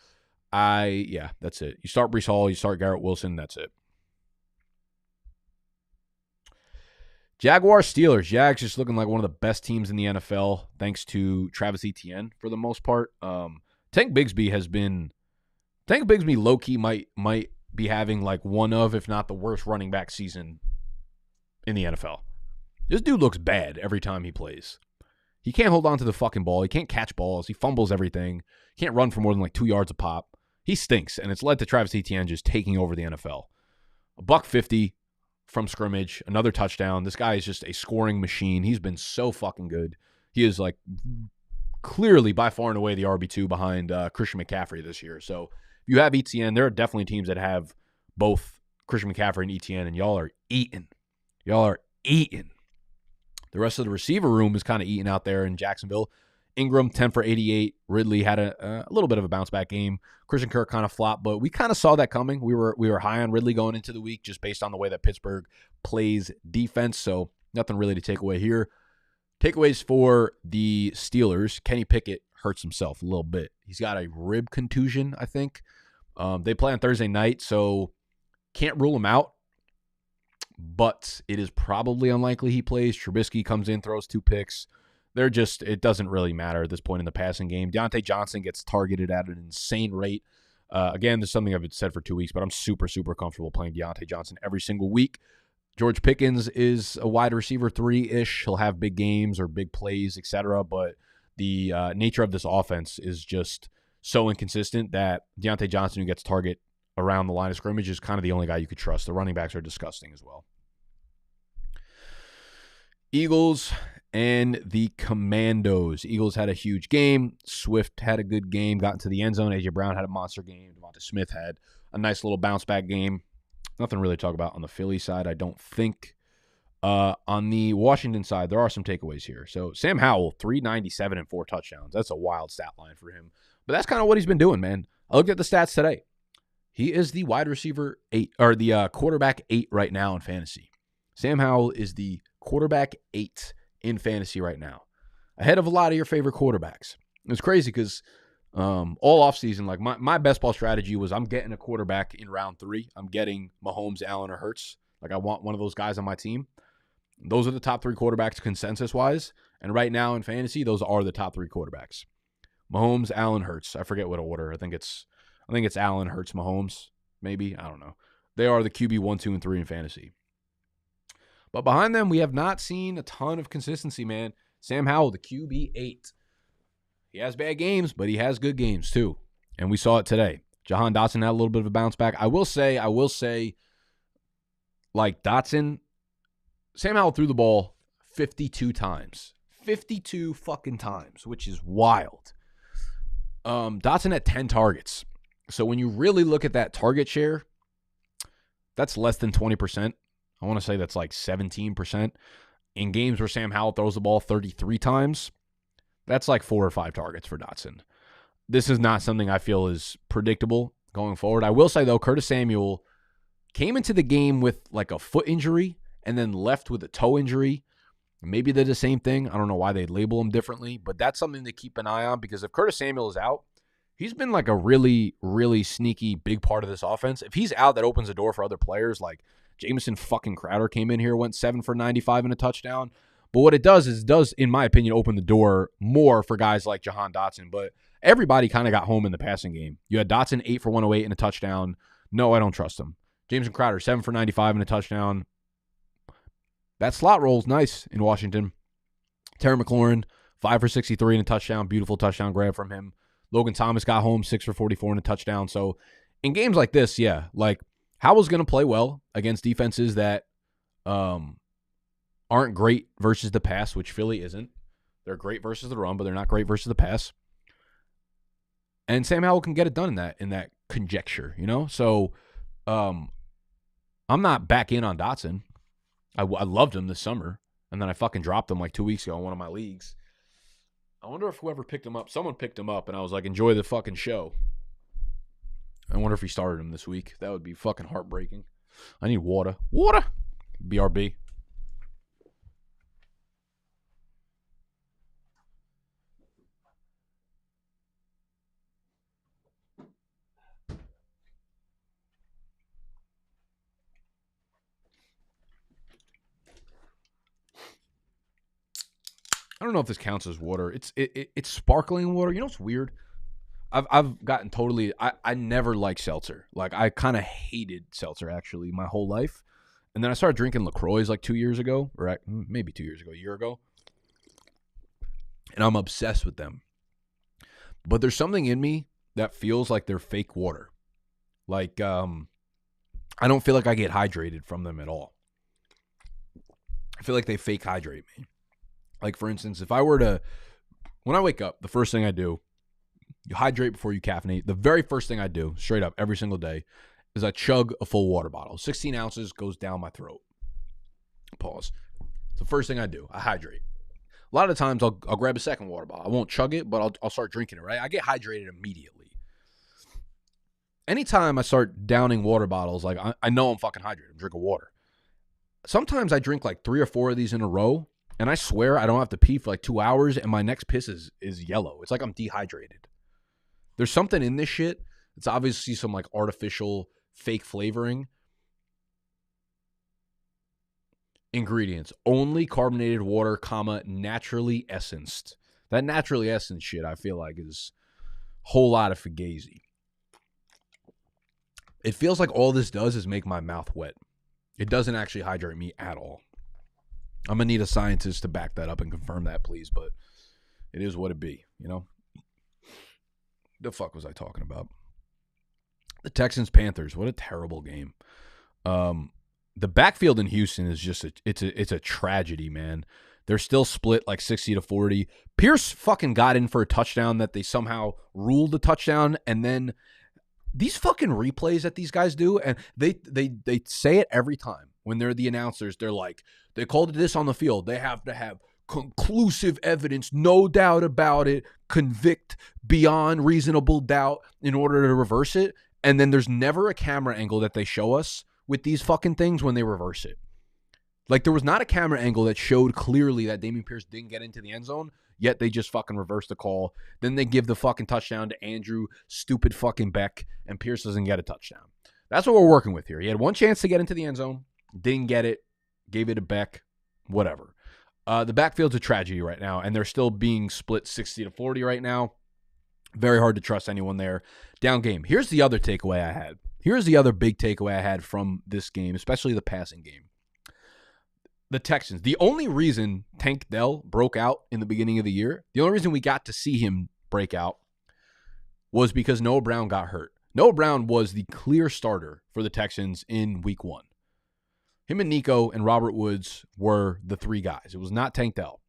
That's it. You start Breece Hall, you start Garrett Wilson, that's it. Jaguars, Steelers. Jags just looking like one of the best teams in the NFL, thanks to Travis Etienne for the most part. Tank Bigsby low-key might be having like one of, if not the worst running back season in the NFL. This dude looks bad every time he plays. He can't hold on to the fucking ball. He can't catch balls. He fumbles everything. He can't run for more than like 2 yards a pop. He stinks, and it's led to Travis Etienne just taking over the NFL. $150 from scrimmage, another touchdown. This guy is just a scoring machine. He's been so fucking good. He is like clearly by far and away the RB2 behind Christian McCaffrey this year. So if you have Etienne, there are definitely teams that have both Christian McCaffrey and Etienne, and y'all are eating. The rest of the receiver room is kind of eating out there in Jacksonville. Ingram, 10 for 88. Ridley had a little bit of a bounce-back game. Christian Kirk kind of flopped, but we kind of saw that coming. We were high on Ridley going into the week just based on the way that Pittsburgh plays defense, so nothing really to take away here. Takeaways for the Steelers. Kenny Pickett hurts himself a little bit. He's got a rib contusion, I think. They play on Thursday night, so can't rule him out, but it is probably unlikely he plays. Trubisky comes in, throws 2 picks. It doesn't really matter at this point in the passing game. Deontay Johnson gets targeted at an insane rate. Again, this is something I've said for 2 weeks, but I'm super, super comfortable playing Deontay Johnson every single week. George Pickens is a wide receiver 3-ish. He'll have big games or big plays, etc. But the nature of this offense is just so inconsistent that Deontay Johnson, who gets target around the line of scrimmage, is kind of the only guy you could trust. The running backs are disgusting as well. Eagles and the Commandos. Eagles had a huge game. Swift had a good game, got into the end zone. A.J. Brown had a monster game. Devonta Smith had a nice little bounce-back game. Nothing really to talk about on the Philly side, I don't think. On the Washington side, there are some takeaways here. So Sam Howell, 397 and 4 touchdowns. That's a wild stat line for him. But that's kind of what he's been doing, man. I looked at the stats today. He is the wide receiver 8 or the quarterback 8 right now in fantasy. Sam Howell is the quarterback 8 in fantasy right now, ahead of a lot of your favorite quarterbacks. It's crazy because all offseason, like my best ball strategy was I'm getting a quarterback in round 3. I'm getting Mahomes, Allen, or Hurts. Like I want one of those guys on my team. Those are the top 3 quarterbacks consensus-wise. And right now in fantasy, those are the top 3 quarterbacks. Mahomes, Allen, Hurts. I forget what order. I think it's Allen, Hurts, Mahomes. Maybe. I don't know. They are the QB 1, 2, and 3 in fantasy. But behind them, we have not seen a ton of consistency, man. Sam Howell, the QB 8. He has bad games, but he has good games too. And we saw it today. Jahan Dotson had a little bit of a bounce back. I will say, like Dotson, Sam Howell threw the ball 52 times. 52 fucking times, which is wild. Dotson had 10 targets. So when you really look at that target share, that's less than 20%. I want to say that's like 17%. In games where Sam Howell throws the ball 33 times, that's like 4 or 5 targets for Dotson. This is not something I feel is predictable going forward. I will say, though, Curtis Samuel came into the game with like a foot injury and then left with a toe injury. Maybe they're the same thing. I don't know why they label him differently, but that's something to keep an eye on because if Curtis Samuel is out, he's been like a really, really sneaky big part of this offense. If he's out, that opens the door for other players. Like Jamison fucking Crowder came in here, went 7 for 95 and a touchdown. But what it does is, in my opinion, open the door more for guys like Jahan Dotson. But everybody kind of got home in the passing game. You had Dotson 8 for 108 and a touchdown. No, I don't trust him. Jamison Crowder 7 for 95 and a touchdown. That slot roll's nice in Washington. Terry McLaurin 5 for 63 and a touchdown. Beautiful touchdown grab from him. Logan Thomas got home 6 for 44 and a touchdown. So in games like this, yeah, like Howell's going to play well against defenses that aren't great versus the pass, which Philly isn't. They're great versus the run, but they're not great versus the pass. And Sam Howell can get it done in that conjecture, you know? So I'm not back in on Dotson. I loved him this summer, and then I fucking dropped him like 2 weeks ago in one of my leagues. I wonder if whoever picked him up, someone picked him up, and I was like, enjoy the fucking show. I wonder if he started him this week. That would be fucking heartbreaking. I need water. Water! BRB. I don't know if this counts as water. It's sparkling water. You know what's weird? I've gotten totally. I never liked seltzer. Like I kind of hated seltzer actually my whole life, and then I started drinking LaCroix like 2 years ago, or maybe 2 years ago, a year ago, and I'm obsessed with them. But there's something in me that feels like they're fake water. Like I don't feel like I get hydrated from them at all. I feel like they fake hydrate me. Like, for instance, if I were to, when I wake up, the first thing I do, you hydrate before you caffeinate. The very first thing I do, straight up, every single day, is I chug a full water bottle. 16 ounces goes down my throat. Pause. It's the first thing I do. I hydrate. A lot of times, I'll grab a second water bottle. I won't chug it, but I'll start drinking it, right? I get hydrated immediately. Anytime I start downing water bottles, like, I know I'm fucking hydrated. I'm drinking water. Sometimes I drink like 3 or 4 of these in a row, and I swear I don't have to pee for like 2 hours, and my next piss is yellow. It's like I'm dehydrated. There's something in this shit. It's obviously some like artificial fake flavoring. Ingredients. Only carbonated water, comma, naturally essenced. That naturally essenced shit I feel like is a whole lot of fugazi. It feels like all this does is make my mouth wet. It doesn't actually hydrate me at all. I'm going to need a scientist to back that up and confirm that, please. But it is what it be, you know? The fuck was I talking about? The Texans-Panthers. What a terrible game. The backfield in Houston is just it's a tragedy, man. They're still split like 60-40. Pierce fucking got in for a touchdown that they somehow ruled a touchdown, and then these fucking replays that these guys do, and they say it every time when they're the announcers. They're like, they called this on the field. They have to have conclusive evidence, no doubt about it, convict beyond reasonable doubt in order to reverse it. And then there's never a camera angle that they show us with these fucking things when they reverse it. Like, there was not a camera angle that showed clearly that Dameon Pierce didn't get into the end zone, yet they just fucking reverse the call. Then they give the fucking touchdown to Andrew, stupid fucking Beck, and Pierce doesn't get a touchdown. That's what we're working with here. He had one chance to get into the end zone, didn't get it, gave it to Beck, whatever. The backfield's a tragedy right now, and they're still being split 60-40 right now. Very hard to trust anyone there. Down game. Here's the other takeaway I had. Here's the other big takeaway I had from this game, especially the passing game. The Texans. The only reason Tank Dell broke out in the beginning of the year, the only reason we got to see him break out was because Noah Brown got hurt. Noah Brown was the clear starter for the Texans in week 1. Him and Nico and Robert Woods were the 3 guys. It was not Tank Dell.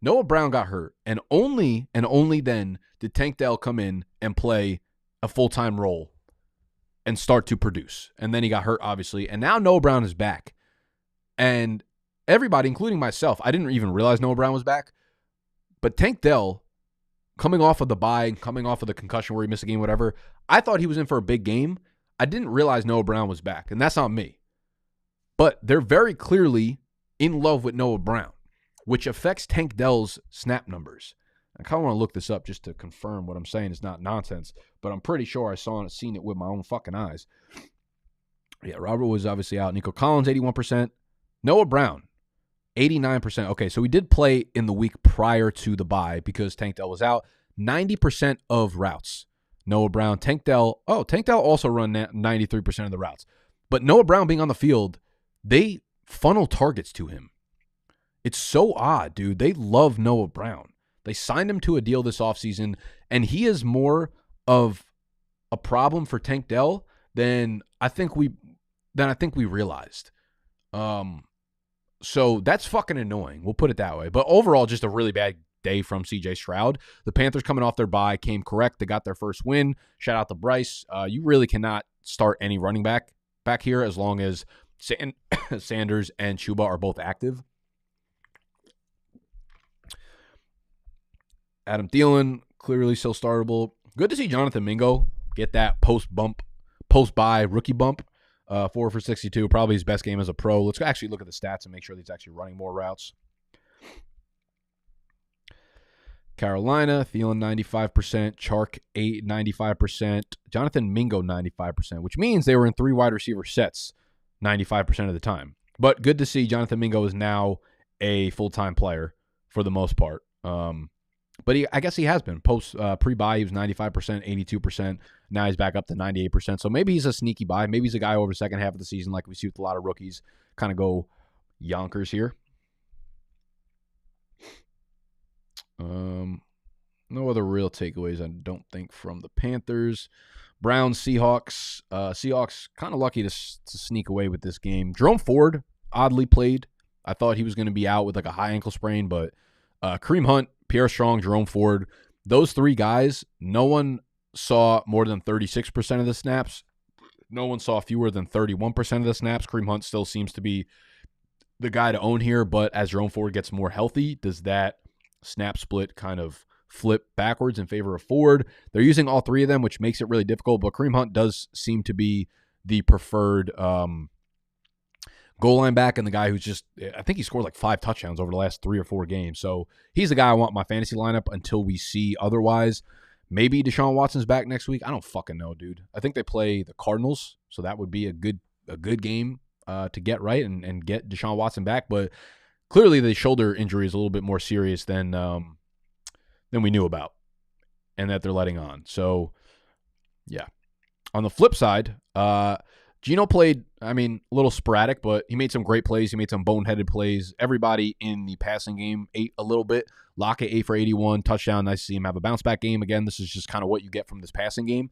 Noah Brown got hurt, and only then did Tank Dell come in and play a full-time role and start to produce. And then he got hurt, obviously, and now Noah Brown is back. And everybody, including myself, I didn't even realize Noah Brown was back. But Tank Dell, coming off of the bye, coming off of the concussion where he missed a game, whatever, I thought he was in for a big game. I didn't realize Noah Brown was back, and that's not me. But they're very clearly in love with Noah Brown, which affects Tank Dell's snap numbers. I kind of want to look this up just to confirm what I'm saying is not nonsense, but I'm pretty sure I seen it with my own fucking eyes. Yeah, Robert was obviously out. Nico Collins, 81%. Noah Brown, 89%. Okay, so we did play in the week prior to the bye because Tank Dell was out. 90% of routes. Noah Brown, Tank Dell. Oh, Tank Dell also run 93% of the routes. But Noah Brown being on the field, they funnel targets to him. It's so odd, dude. They love Noah Brown. They signed him to a deal this offseason, and he is more of a problem for Tank Dell than I think we realized. So that's fucking annoying. We'll put it that way. But overall, just a really bad day from CJ Stroud. The Panthers coming off their bye came correct. They got their first win. Shout out to Bryce. You really cannot start any running back here as long as Sanders and Chuba are both active. Adam Thielen, clearly still startable. Good to see Jonathan Mingo get that post-bye rookie bump. 4 for 62, probably his best game as a pro. Let's actually look at the stats and make sure that he's actually running more routes. Carolina, Thielen 95%, Chark 95%, Jonathan Mingo 95%, which means they were in 3 wide receiver sets 95% of the time. But good to see Jonathan Mingo is now a full-time player for the most part. But I guess he has been. Pre-bye, he was 95%, 82%. Now he's back up to 98%. So maybe he's a sneaky buy. Maybe he's a guy over the second half of the season like we see with a lot of rookies kind of go yonkers here. No other real takeaways, I don't think, from the Panthers. Browns, Seahawks. Seahawks kind of lucky to sneak away with this game. Jerome Ford oddly played. I thought he was going to be out with like a high ankle sprain, but Kareem Hunt, Pierre Strong, Jerome Ford, those 3 guys, no one saw more than 36% of the snaps. No one saw fewer than 31% of the snaps. Kareem Hunt still seems to be the guy to own here, but as Jerome Ford gets more healthy, does that snap split kind of flip backwards in favor of Ford? They're using all 3 of them, which makes it really difficult, but Kareem Hunt does seem to be the preferred goal line back and the guy who's just, I think he scored like 5 touchdowns over the last 3 or 4 games. So he's the guy I want in my fantasy lineup until we see otherwise. Maybe Deshaun Watson's back next week. I don't fucking know, dude. I think they play the Cardinals, so that would be a good game to get right and get Deshaun Watson back. But clearly the shoulder injury is a little bit more serious than we knew about and that they're letting on. So, yeah. On the flip side, Geno played, a little sporadic, but he made some great plays. He made some boneheaded plays. Everybody in the passing game ate a little bit. Lockett 8 for 81, touchdown. Nice to see him have a bounce-back game. Again, this is just kind of what you get from this passing game.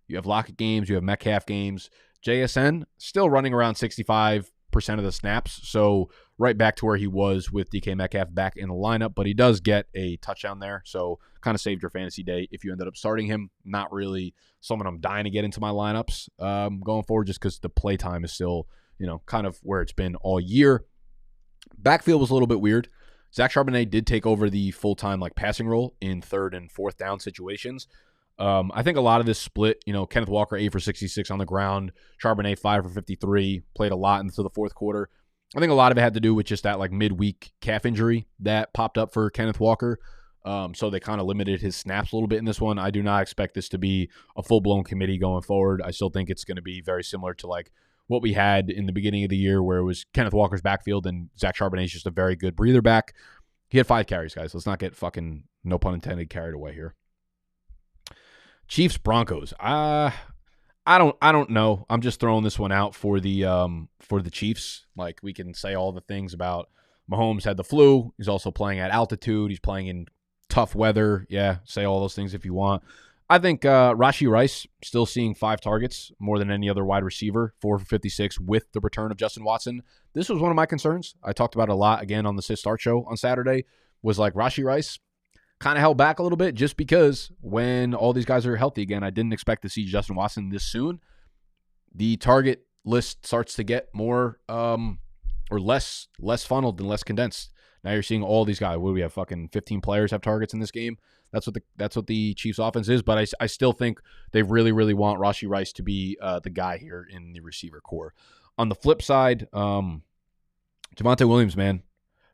You have Lockett games. You have Metcalf games. JSN still running around 65% of the snaps, so right back to where he was with DK Metcalf back in the lineup, but he does get a touchdown there, so kind of saved your fantasy day if you ended up starting him. Not really someone I'm dying to get into my lineups going forward just because the play time is still, kind of where it's been all year. Backfield was a little bit weird. Zach Charbonnet did take over the full-time passing role in 3rd and 4th down situations. I think a lot of this split, Kenneth Walker 8 for 66 on the ground, Charbonnet 5 for 53, played a lot into the fourth quarter. I think a lot of it had to do with just that like midweek calf injury that popped up for Kenneth Walker. So they kind of limited his snaps a little bit in this one. I do not expect this to be a full-blown committee going forward. I still think it's going to be very similar to like what we had in the beginning of the year where it was Kenneth Walker's backfield and Zach Charbonnet is just a very good breather back. He had 5 carries, guys. Let's not get fucking, no pun intended, carried away here. Chiefs Broncos. I don't know. I'm just throwing this one out for the Chiefs. Like, we can say all the things about Mahomes had the flu. He's also playing at altitude. He's playing in tough weather. Yeah, say all those things if you want. I think Rashee Rice still seeing 5 targets, more than any other wide receiver, 4 for 56 with the return of Justin Watson. This was one of my concerns. I talked about it a lot again on the Sis Start show on Saturday, was like Rashee Rice kind of held back a little bit just because when all these guys are healthy again, I didn't expect to see Justin Watson this soon. The target list starts to get more or less funneled and less condensed. Now you're seeing all these guys. What do we have? Fucking 15 players have targets in this game. That's what the Chiefs offense is. But I still think they really, really want Rashee Rice to be the guy here in the receiver core. On the flip side, Javonte Williams, man.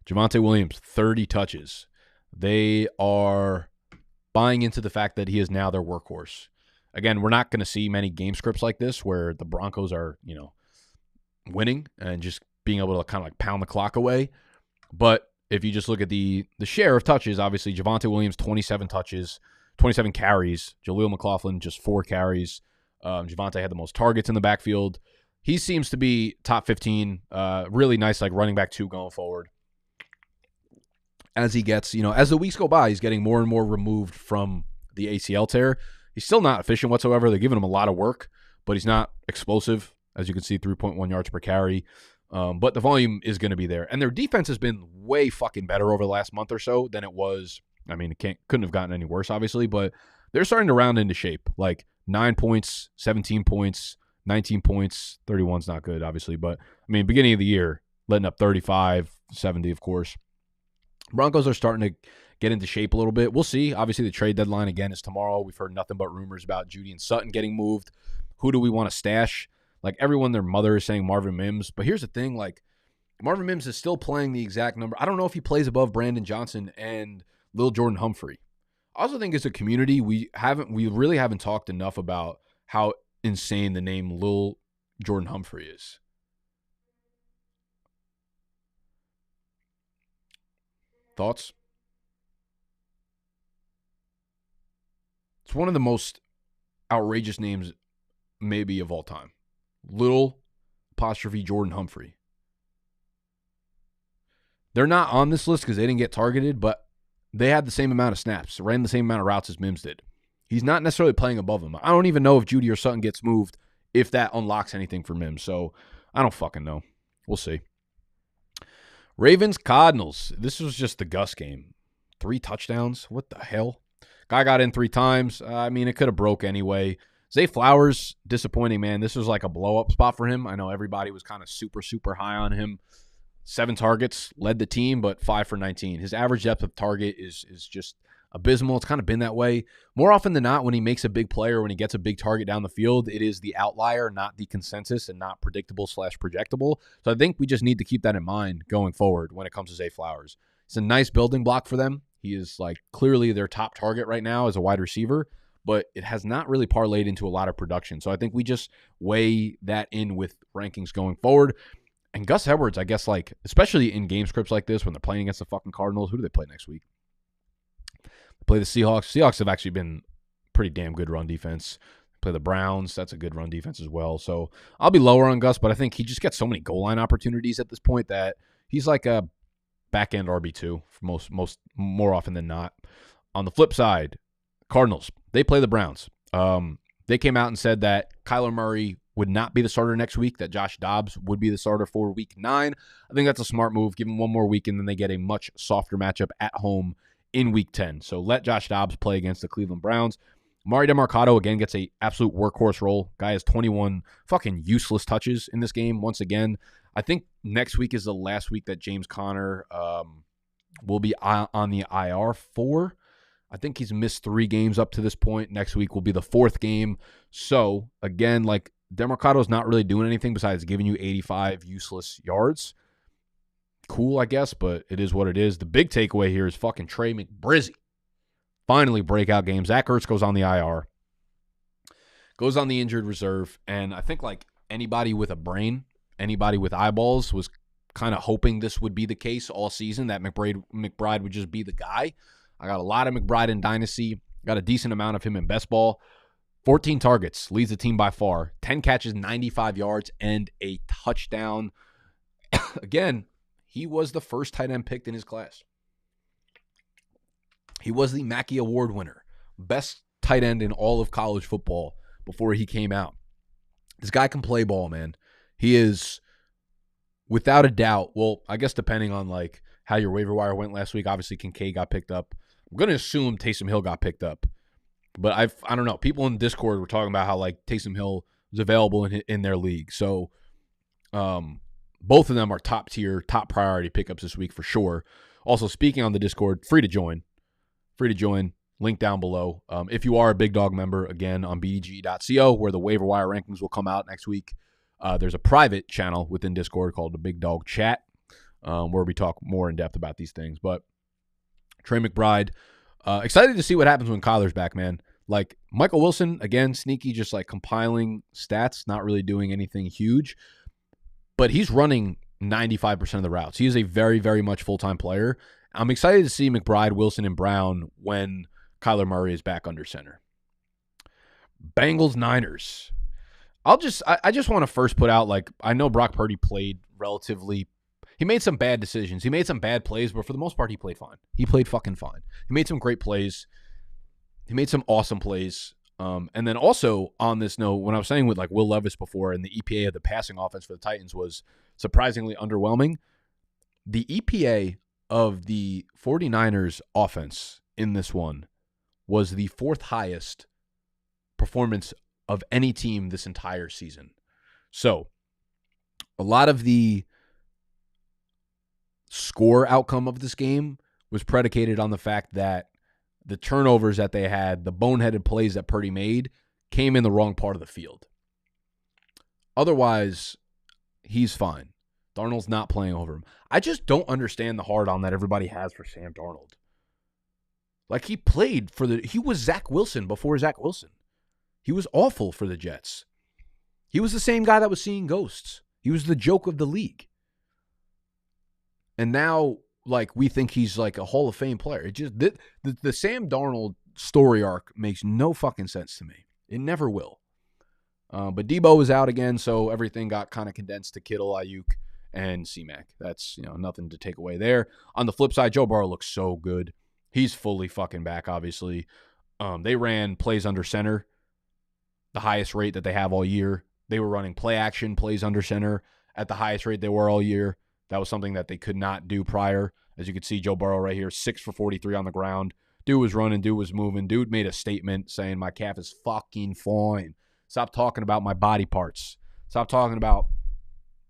Javonte Williams, 30 touches. They are buying into the fact that he is now their workhorse. Again, we're not going to see many game scripts like this where the Broncos are, winning and just being able to kind of like pound the clock away. But if you just look at the share of touches, obviously Javonte Williams, 27 touches, 27 carries. Jaleel McLaughlin, just 4 carries. Javonte had the most targets in the backfield. He seems to be top 15. Really nice, like running back 2 going forward. As he gets, as the weeks go by, he's getting more and more removed from the ACL tear. He's still not efficient whatsoever. They're giving him a lot of work, but he's not explosive. As you can see, 3.1 yards per carry. But the volume is going to be there. And their defense has been way fucking better over the last month or so than it was. I mean, couldn't have gotten any worse, obviously, but they're starting to round into shape. Like 9 points, 17 points, 19 points, 31's not good, obviously. But, I mean, beginning of the year, letting up 35, 70, of course. Broncos are starting to get into shape a little bit. We'll see. Obviously, the trade deadline, again, is tomorrow. We've heard nothing but rumors about Judy and Sutton getting moved. Who do we want to stash? Like, everyone, their mother is saying Marvin Mims. But here's the thing, like, Marvin Mims is still playing the exact number. I don't know if he plays above Brandon Johnson and Lil Jordan Humphrey. I also think as a community, we really haven't talked enough about how insane the name Lil Jordan Humphrey is. Thoughts? It's one of the most outrageous names maybe of all time. Lil apostrophe Jordan Humphrey. They're not on this list because they didn't get targeted, but they had the same amount of snaps, ran the same amount of routes as Mims did. He's not necessarily playing above him. I don't even know if Judy or Sutton gets moved, if that unlocks anything for Mims. So I don't fucking know. We'll see. Ravens, Cardinals. This was just the Gus game. 3 touchdowns. What the hell? Guy got in 3 times. I mean, it could have broke anyway. Zay Flowers, disappointing, man. This was like a blow-up spot for him. I know everybody was kind of super, super high on him. 7 targets, led the team, but 5 for 19. His average depth of target is just abysmal. It's kind of been that way. More often than not, when he makes a big play or when he gets a big target down the field, it is the outlier, not the consensus, and not predictable/projectable. So I think we just need to keep that in mind going forward when it comes to Zay Flowers. It's a nice building block for them. He is like clearly their top target right now as a wide receiver, but it has not really parlayed into a lot of production. So I think we just weigh that in with rankings going forward. And Gus Edwards, I guess, like, especially in game scripts like this when they're playing against the fucking Cardinals, who do they play next week? They play the Seahawks. Seahawks have actually been pretty damn good run defense. They play the Browns. That's a good run defense as well. So I'll be lower on Gus, but I think he just gets so many goal line opportunities at this point that he's like a back-end RB2 for more often than not. On the flip side, Cardinals, they play the Browns. They came out and said that Kyler Murray would not be the starter next week, that Josh Dobbs would be the starter for week 9. I think that's a smart move. Give him one more week, and then they get a much softer matchup at home in week 10. So let Josh Dobbs play against the Cleveland Browns. Mari DeMarcado, again, gets a absolute workhorse role. Guy has 21 fucking useless touches in this game once again. I think next week is the last week that James Conner will be on the IR for. I think he's missed 3 games up to this point. Next week will be the 4th game. So, again, like, DeMarcado's not really doing anything besides giving you 85 useless yards. Cool, I guess, but it is what it is. The big takeaway here is fucking Trey McBrizzy. Finally, breakout game. Zach Ertz goes on the IR. Goes on the injured reserve. And I think, like, anybody with a brain, anybody with eyeballs was kind of hoping this would be the case all season, that McBride would just be the guy. I got a lot of McBride in Dynasty. Got a decent amount of him in best ball. 14 targets, leads the team by far. 10 catches, 95 yards, and a touchdown. Again, he was the first tight end picked in his class. He was the Mackey Award winner. Best tight end in all of college football before he came out. This guy can play ball, man. He is, without a doubt, well, I guess depending on like how your waiver wire went last week, obviously Kincaid got picked up. I'm going to assume Taysom Hill got picked up. But I don't know. People in Discord were talking about how like Taysom Hill is available in their league. So both of them are top tier, top priority pickups this week for sure. Also, speaking on the Discord, free to join. Link down below. If you are a Big Dog member, again, on BDGE.co, where the waiver wire rankings will come out next week, there's a private channel within Discord called the Big Dog Chat, where we talk more in depth about these things. But Trey McBride, excited to see what happens when Kyler's back, man. Like, Michael Wilson, again, sneaky, just like compiling stats, not really doing anything huge. But he's running 95% of the routes. He is a very, very much full-time player. I'm excited to see McBride, Wilson, and Brown when Kyler Murray is back under center. Bengals, Niners. I just want to first put out, like, I know Brock Purdy played relatively. He made some bad decisions. He made some bad plays, but for the most part, he played fine. He played fucking fine. He made some great plays. He made some awesome plays. And then also on this note, when I was saying with like Will Levis before, and the EPA of the passing offense for the Titans was surprisingly underwhelming, the EPA of the 49ers offense in this one was the 4th highest performance of any team this entire season. So a lot of the score outcome of this game was predicated on the fact that the turnovers that they had, the boneheaded plays that Purdy made, came in the wrong part of the field. Otherwise, he's fine. Darnold's not playing over him. I just don't understand the hard-on that everybody has for Sam Darnold. Like, he was Zach Wilson before Zach Wilson. He was awful for the Jets. He was the same guy that was seeing ghosts. He was the joke of the league. And now, like, we think he's like a Hall of Fame player. It just the Sam Darnold story arc makes no fucking sense to me. It never will. But Debo is out again, so everything got kind of condensed to Kittle, Ayuk, and C-Mac. That's, nothing to take away there. On the flip side, Joe Burrow looks so good. He's fully fucking back, obviously. They ran plays under center, the highest rate that they have all year. They were running play action plays under center at the highest rate they were all year. That was something that they could not do prior. As you can see, Joe Burrow right here, 6 for 43 on the ground. Dude was running. Dude was moving. Dude made a statement saying, my calf is fucking fine. Stop talking about my body parts. Stop talking about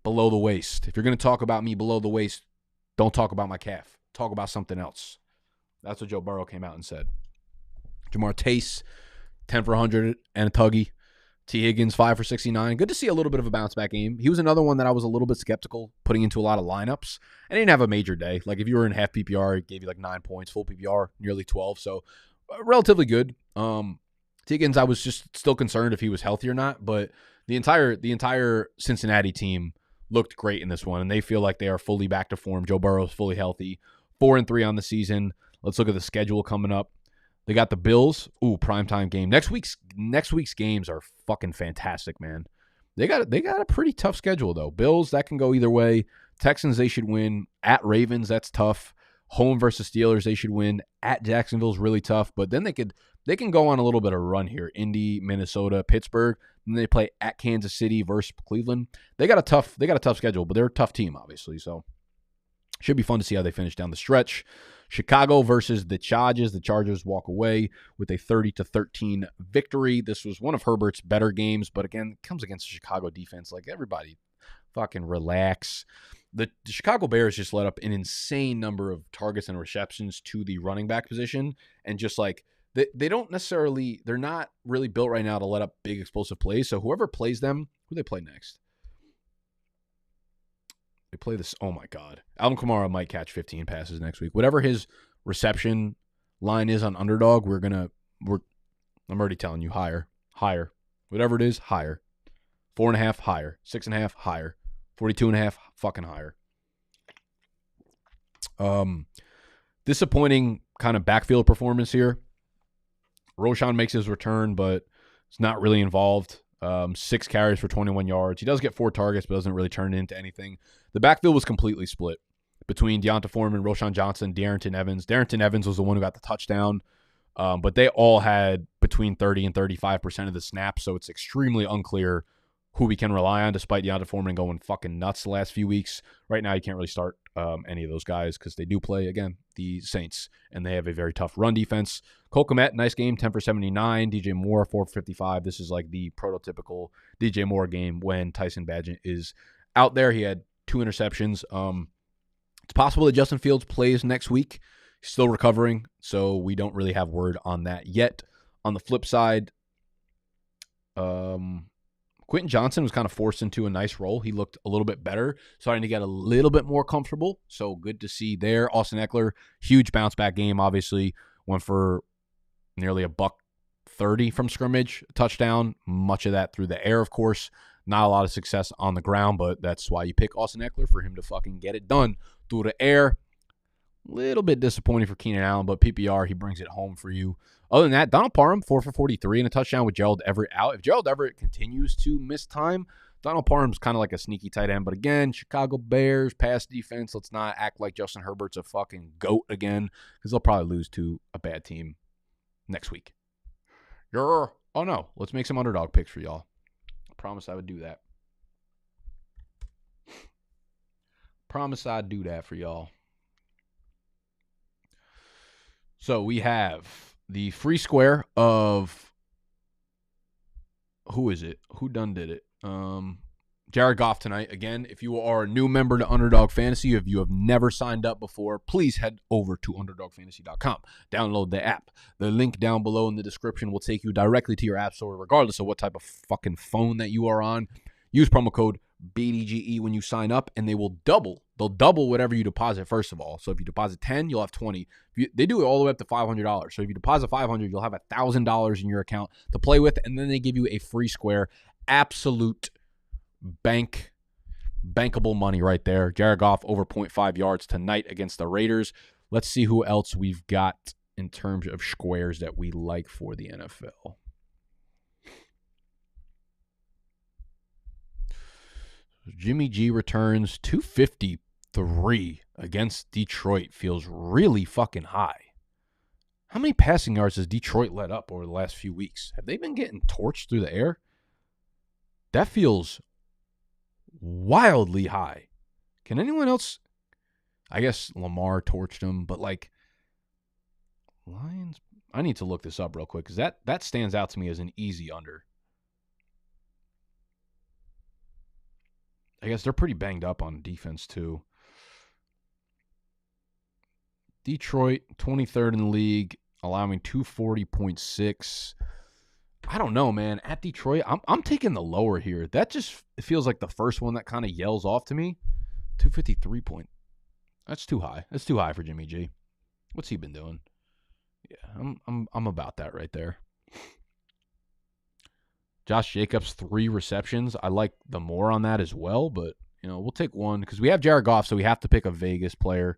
below the waist. If you're going to talk about me below the waist, don't talk about my calf. Talk about something else. That's what Joe Burrow came out and said. Jamar Chase, 10 for 100 and a tuggy. T. Higgins, 5 for 69. Good to see a little bit of a bounce-back game. He was another one that I was a little bit skeptical putting into a lot of lineups. And he didn't have a major day. Like, if you were in half PPR, it gave you like 9 points. Full PPR, nearly 12. So, relatively good. T. Higgins, I was just still concerned if he was healthy or not. But the entire Cincinnati team looked great in this one. And they feel like they are fully back to form. Joe Burrow is fully healthy. 4-3 on the season. Let's look at the schedule coming up. They got the Bills. Ooh, primetime game. Next week's games are fucking fantastic, man. They got a pretty tough schedule, though. Bills, that can go either way. Texans, they should win. At Ravens, that's tough. Home versus Steelers, they should win. At Jacksonville's really tough. But then they can go on a little bit of a run here. Indy, Minnesota, Pittsburgh. Then they play at Kansas City versus Cleveland. They got a tough schedule, but they're a tough team, obviously. So should be fun to see how they finish down the stretch. Chicago versus the Chargers. The Chargers walk away with a 30-13 victory. This was one of Herbert's better games, but again, it comes against the Chicago defense. Like, everybody fucking relax. the Chicago Bears just let up an insane number of targets and receptions to the running back position. And just like, they don't necessarily, they're not really built right now to let up big explosive plays. So whoever plays them, who they play next? They play this, oh my God. Alvin Kamara might catch 15 passes next week. Whatever his reception line is on Underdog, I'm already telling you, higher. Whatever it is, higher. 4.5, higher. 6.5, higher. 42.5, fucking higher. Disappointing kind of backfield performance here. Roschon makes his return, but it's not really involved. 6 carries for 21 yards. He does get 4 targets, but doesn't really turn it into anything. The backfield was completely split between Deonta Foreman, Roschon Johnson, Darrynton Evans. Darrynton Evans was the one who got the touchdown, but they all had between 30 and 35% of the snaps, so it's extremely unclear who we can rely on, despite Deonta Foreman going fucking nuts the last few weeks. Right now, you can't really start any of those guys because they do play, again, the Saints, and they have a very tough run defense. Cole Kmet, nice game, 10 for 79. DJ Moore, 4 for 55. This is like the prototypical DJ Moore game when Tyson Bagent is out there. He had 2 interceptions. It's possible that Justin Fields plays next week. He's still recovering, so we don't really have word on that yet. On the flip side, Quentin Johnson was kind of forced into a nice role. He looked a little bit better, starting to get a little bit more comfortable. So good to see there. Austin Eckler, huge bounce back game, obviously. Went for nearly $130 from scrimmage, touchdown. Much of that through the air, of course. Not a lot of success on the ground, but that's why you pick Austin Eckler, for him to fucking get it done through the air. Little bit disappointing for Keenan Allen, but PPR, he brings it home for you. Other than that, Donald Parham, 4 for 43 and a touchdown with Gerald Everett out. If Gerald Everett continues to miss time, Donald Parham's kind of like a sneaky tight end. But again, Chicago Bears, pass defense. Let's not act like Justin Herbert's a fucking goat again, because they'll probably lose to a bad team next week. Oh no, let's make some underdog picks for y'all. I promise I would do that. Promise I'd do that for y'all. So we have the free square of, who is it? Who done did it? Jared Goff tonight. Again, if you are a new member to Underdog Fantasy, if you have never signed up before, please head over to UnderdogFantasy.com. Download the app. The link down below in the description will take you directly to your app store, regardless of what type of fucking phone that you are on. Use promo code BDGE when you sign up, and they will double. They'll double whatever you deposit, first of all. So if you deposit 10, you'll have 20. They do it all the way up to $500. So if you deposit $500, you'll have $1,000 in your account to play with, and then they give you a free square. Absolute bankable money right there. Jared Goff over 0.5 yards tonight against the Raiders. Let's see who else we've got in terms of squares that we like for the NFL. Jimmy G returns 253 against Detroit. Feels really fucking high. How many passing yards has Detroit let up over the last few weeks? Have they been getting torched through the air? That feels wildly high. Can anyone else? I guess Lamar torched them, but like Lions. I need to look this up real quick because that stands out to me as an easy under. I guess they're pretty banged up on defense, too. Detroit, 23rd in the league, allowing 240.6. I don't know, man. At Detroit, I'm taking the lower here. That just feels like the first one that kind of yells off to me. 253 point. That's too high. That's too high for Jimmy G. What's he been doing? Yeah, I'm about that right there. Josh Jacobs, 3 receptions. I like the more on that as well, but, we'll take one because we have Jared Goff, so we have to pick a Vegas player.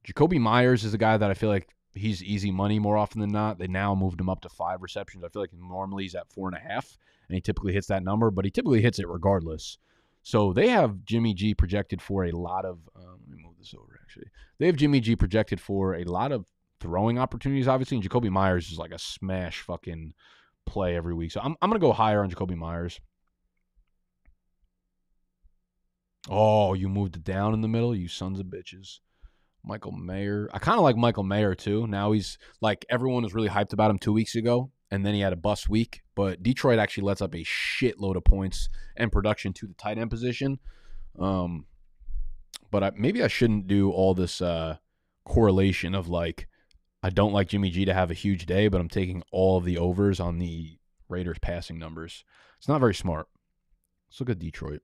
Jacoby Myers is a guy that I feel like he's easy money more often than not. They now moved him up to 5 receptions. I feel like normally he's at 4.5, and he typically hits that number, but he typically hits it regardless. So they have Jimmy G projected for a lot of let me move this over, actually. They have Jimmy G projected for a lot of throwing opportunities, obviously, and Jacoby Myers is like a smash fucking play every week. So I'm going to go higher on Jacoby Myers. Oh, you moved it down in the middle, you sons of bitches. Michael Mayer. I kind of like Michael Mayer, too. Now he's like, everyone was really hyped about him 2 weeks ago, and then he had a bust week. But Detroit actually lets up a shitload of points and production to the tight end position. But maybe I shouldn't do all this correlation of like, I don't like Jimmy G to have a huge day, but I'm taking all of the overs on the Raiders passing numbers. It's not very smart. Let's look at Detroit.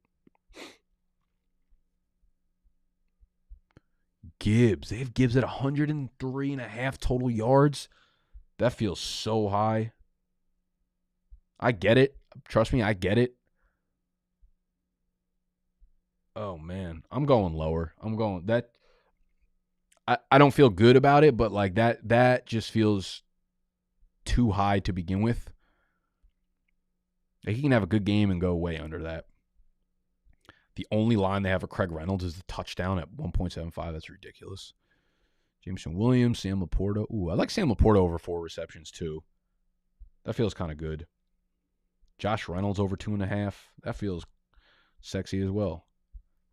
Gibbs. They have Gibbs at 103.5 total yards. That feels so high. I get it. Trust me, I get it. Oh, man. I'm going lower. I'm going that. I don't feel good about it, but like that just feels too high to begin with. Like, he can have a good game and go way under that. The only line they have for Craig Reynolds is the touchdown at 1.75. That's ridiculous. Jameson Williams, Sam Laporta. Ooh, I like Sam Laporta over 4 receptions too. That feels kind of good. Josh Reynolds over 2.5. That feels sexy as well.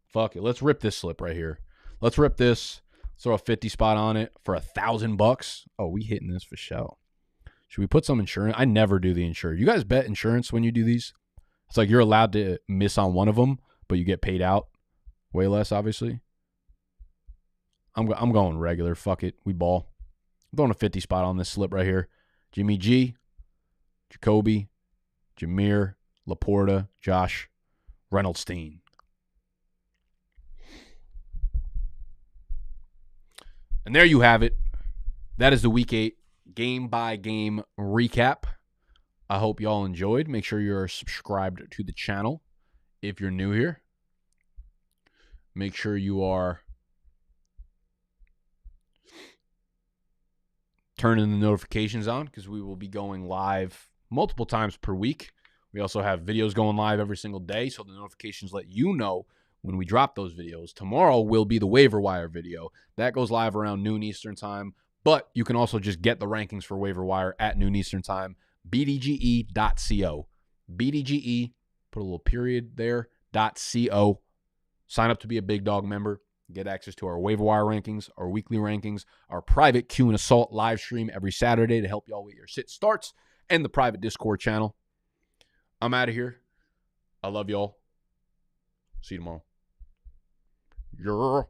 Fuck it. Let's rip this slip right here. Let's rip this. Throw a 50 spot on it for $1,000. Oh, we hitting this for sure. Should we put some insurance? I never do the insurance. You guys bet insurance when you do these? It's like you're allowed to miss on one of them, but you get paid out way less, obviously. I'm going regular. Fuck it. We ball. I'm throwing a 50 spot on this slip right here. Jimmy G, Jacoby, Jameer, Laporta, Josh, Reynolds-Steen. And there you have it. That is the Week 8 game-by-game recap. I hope y'all enjoyed. Make sure you're subscribed to the channel if you're new here. Make sure you are turning the notifications on because we will be going live multiple times per week. We also have videos going live every single day, so the notifications let you know when we drop those videos. Tomorrow will be the waiver wire video. That goes live around noon Eastern time, but you can also just get the rankings for waiver wire at noon Eastern time. BDGE.co. BDGE, put a little period there, .co. Sign up to be a Big Dog member. Get access to our waiver wire rankings, our weekly rankings, our private Q and Assault live stream every Saturday to help y'all with your sit starts, and the private Discord channel. I'm out of here. I love y'all. See you tomorrow. Yeah.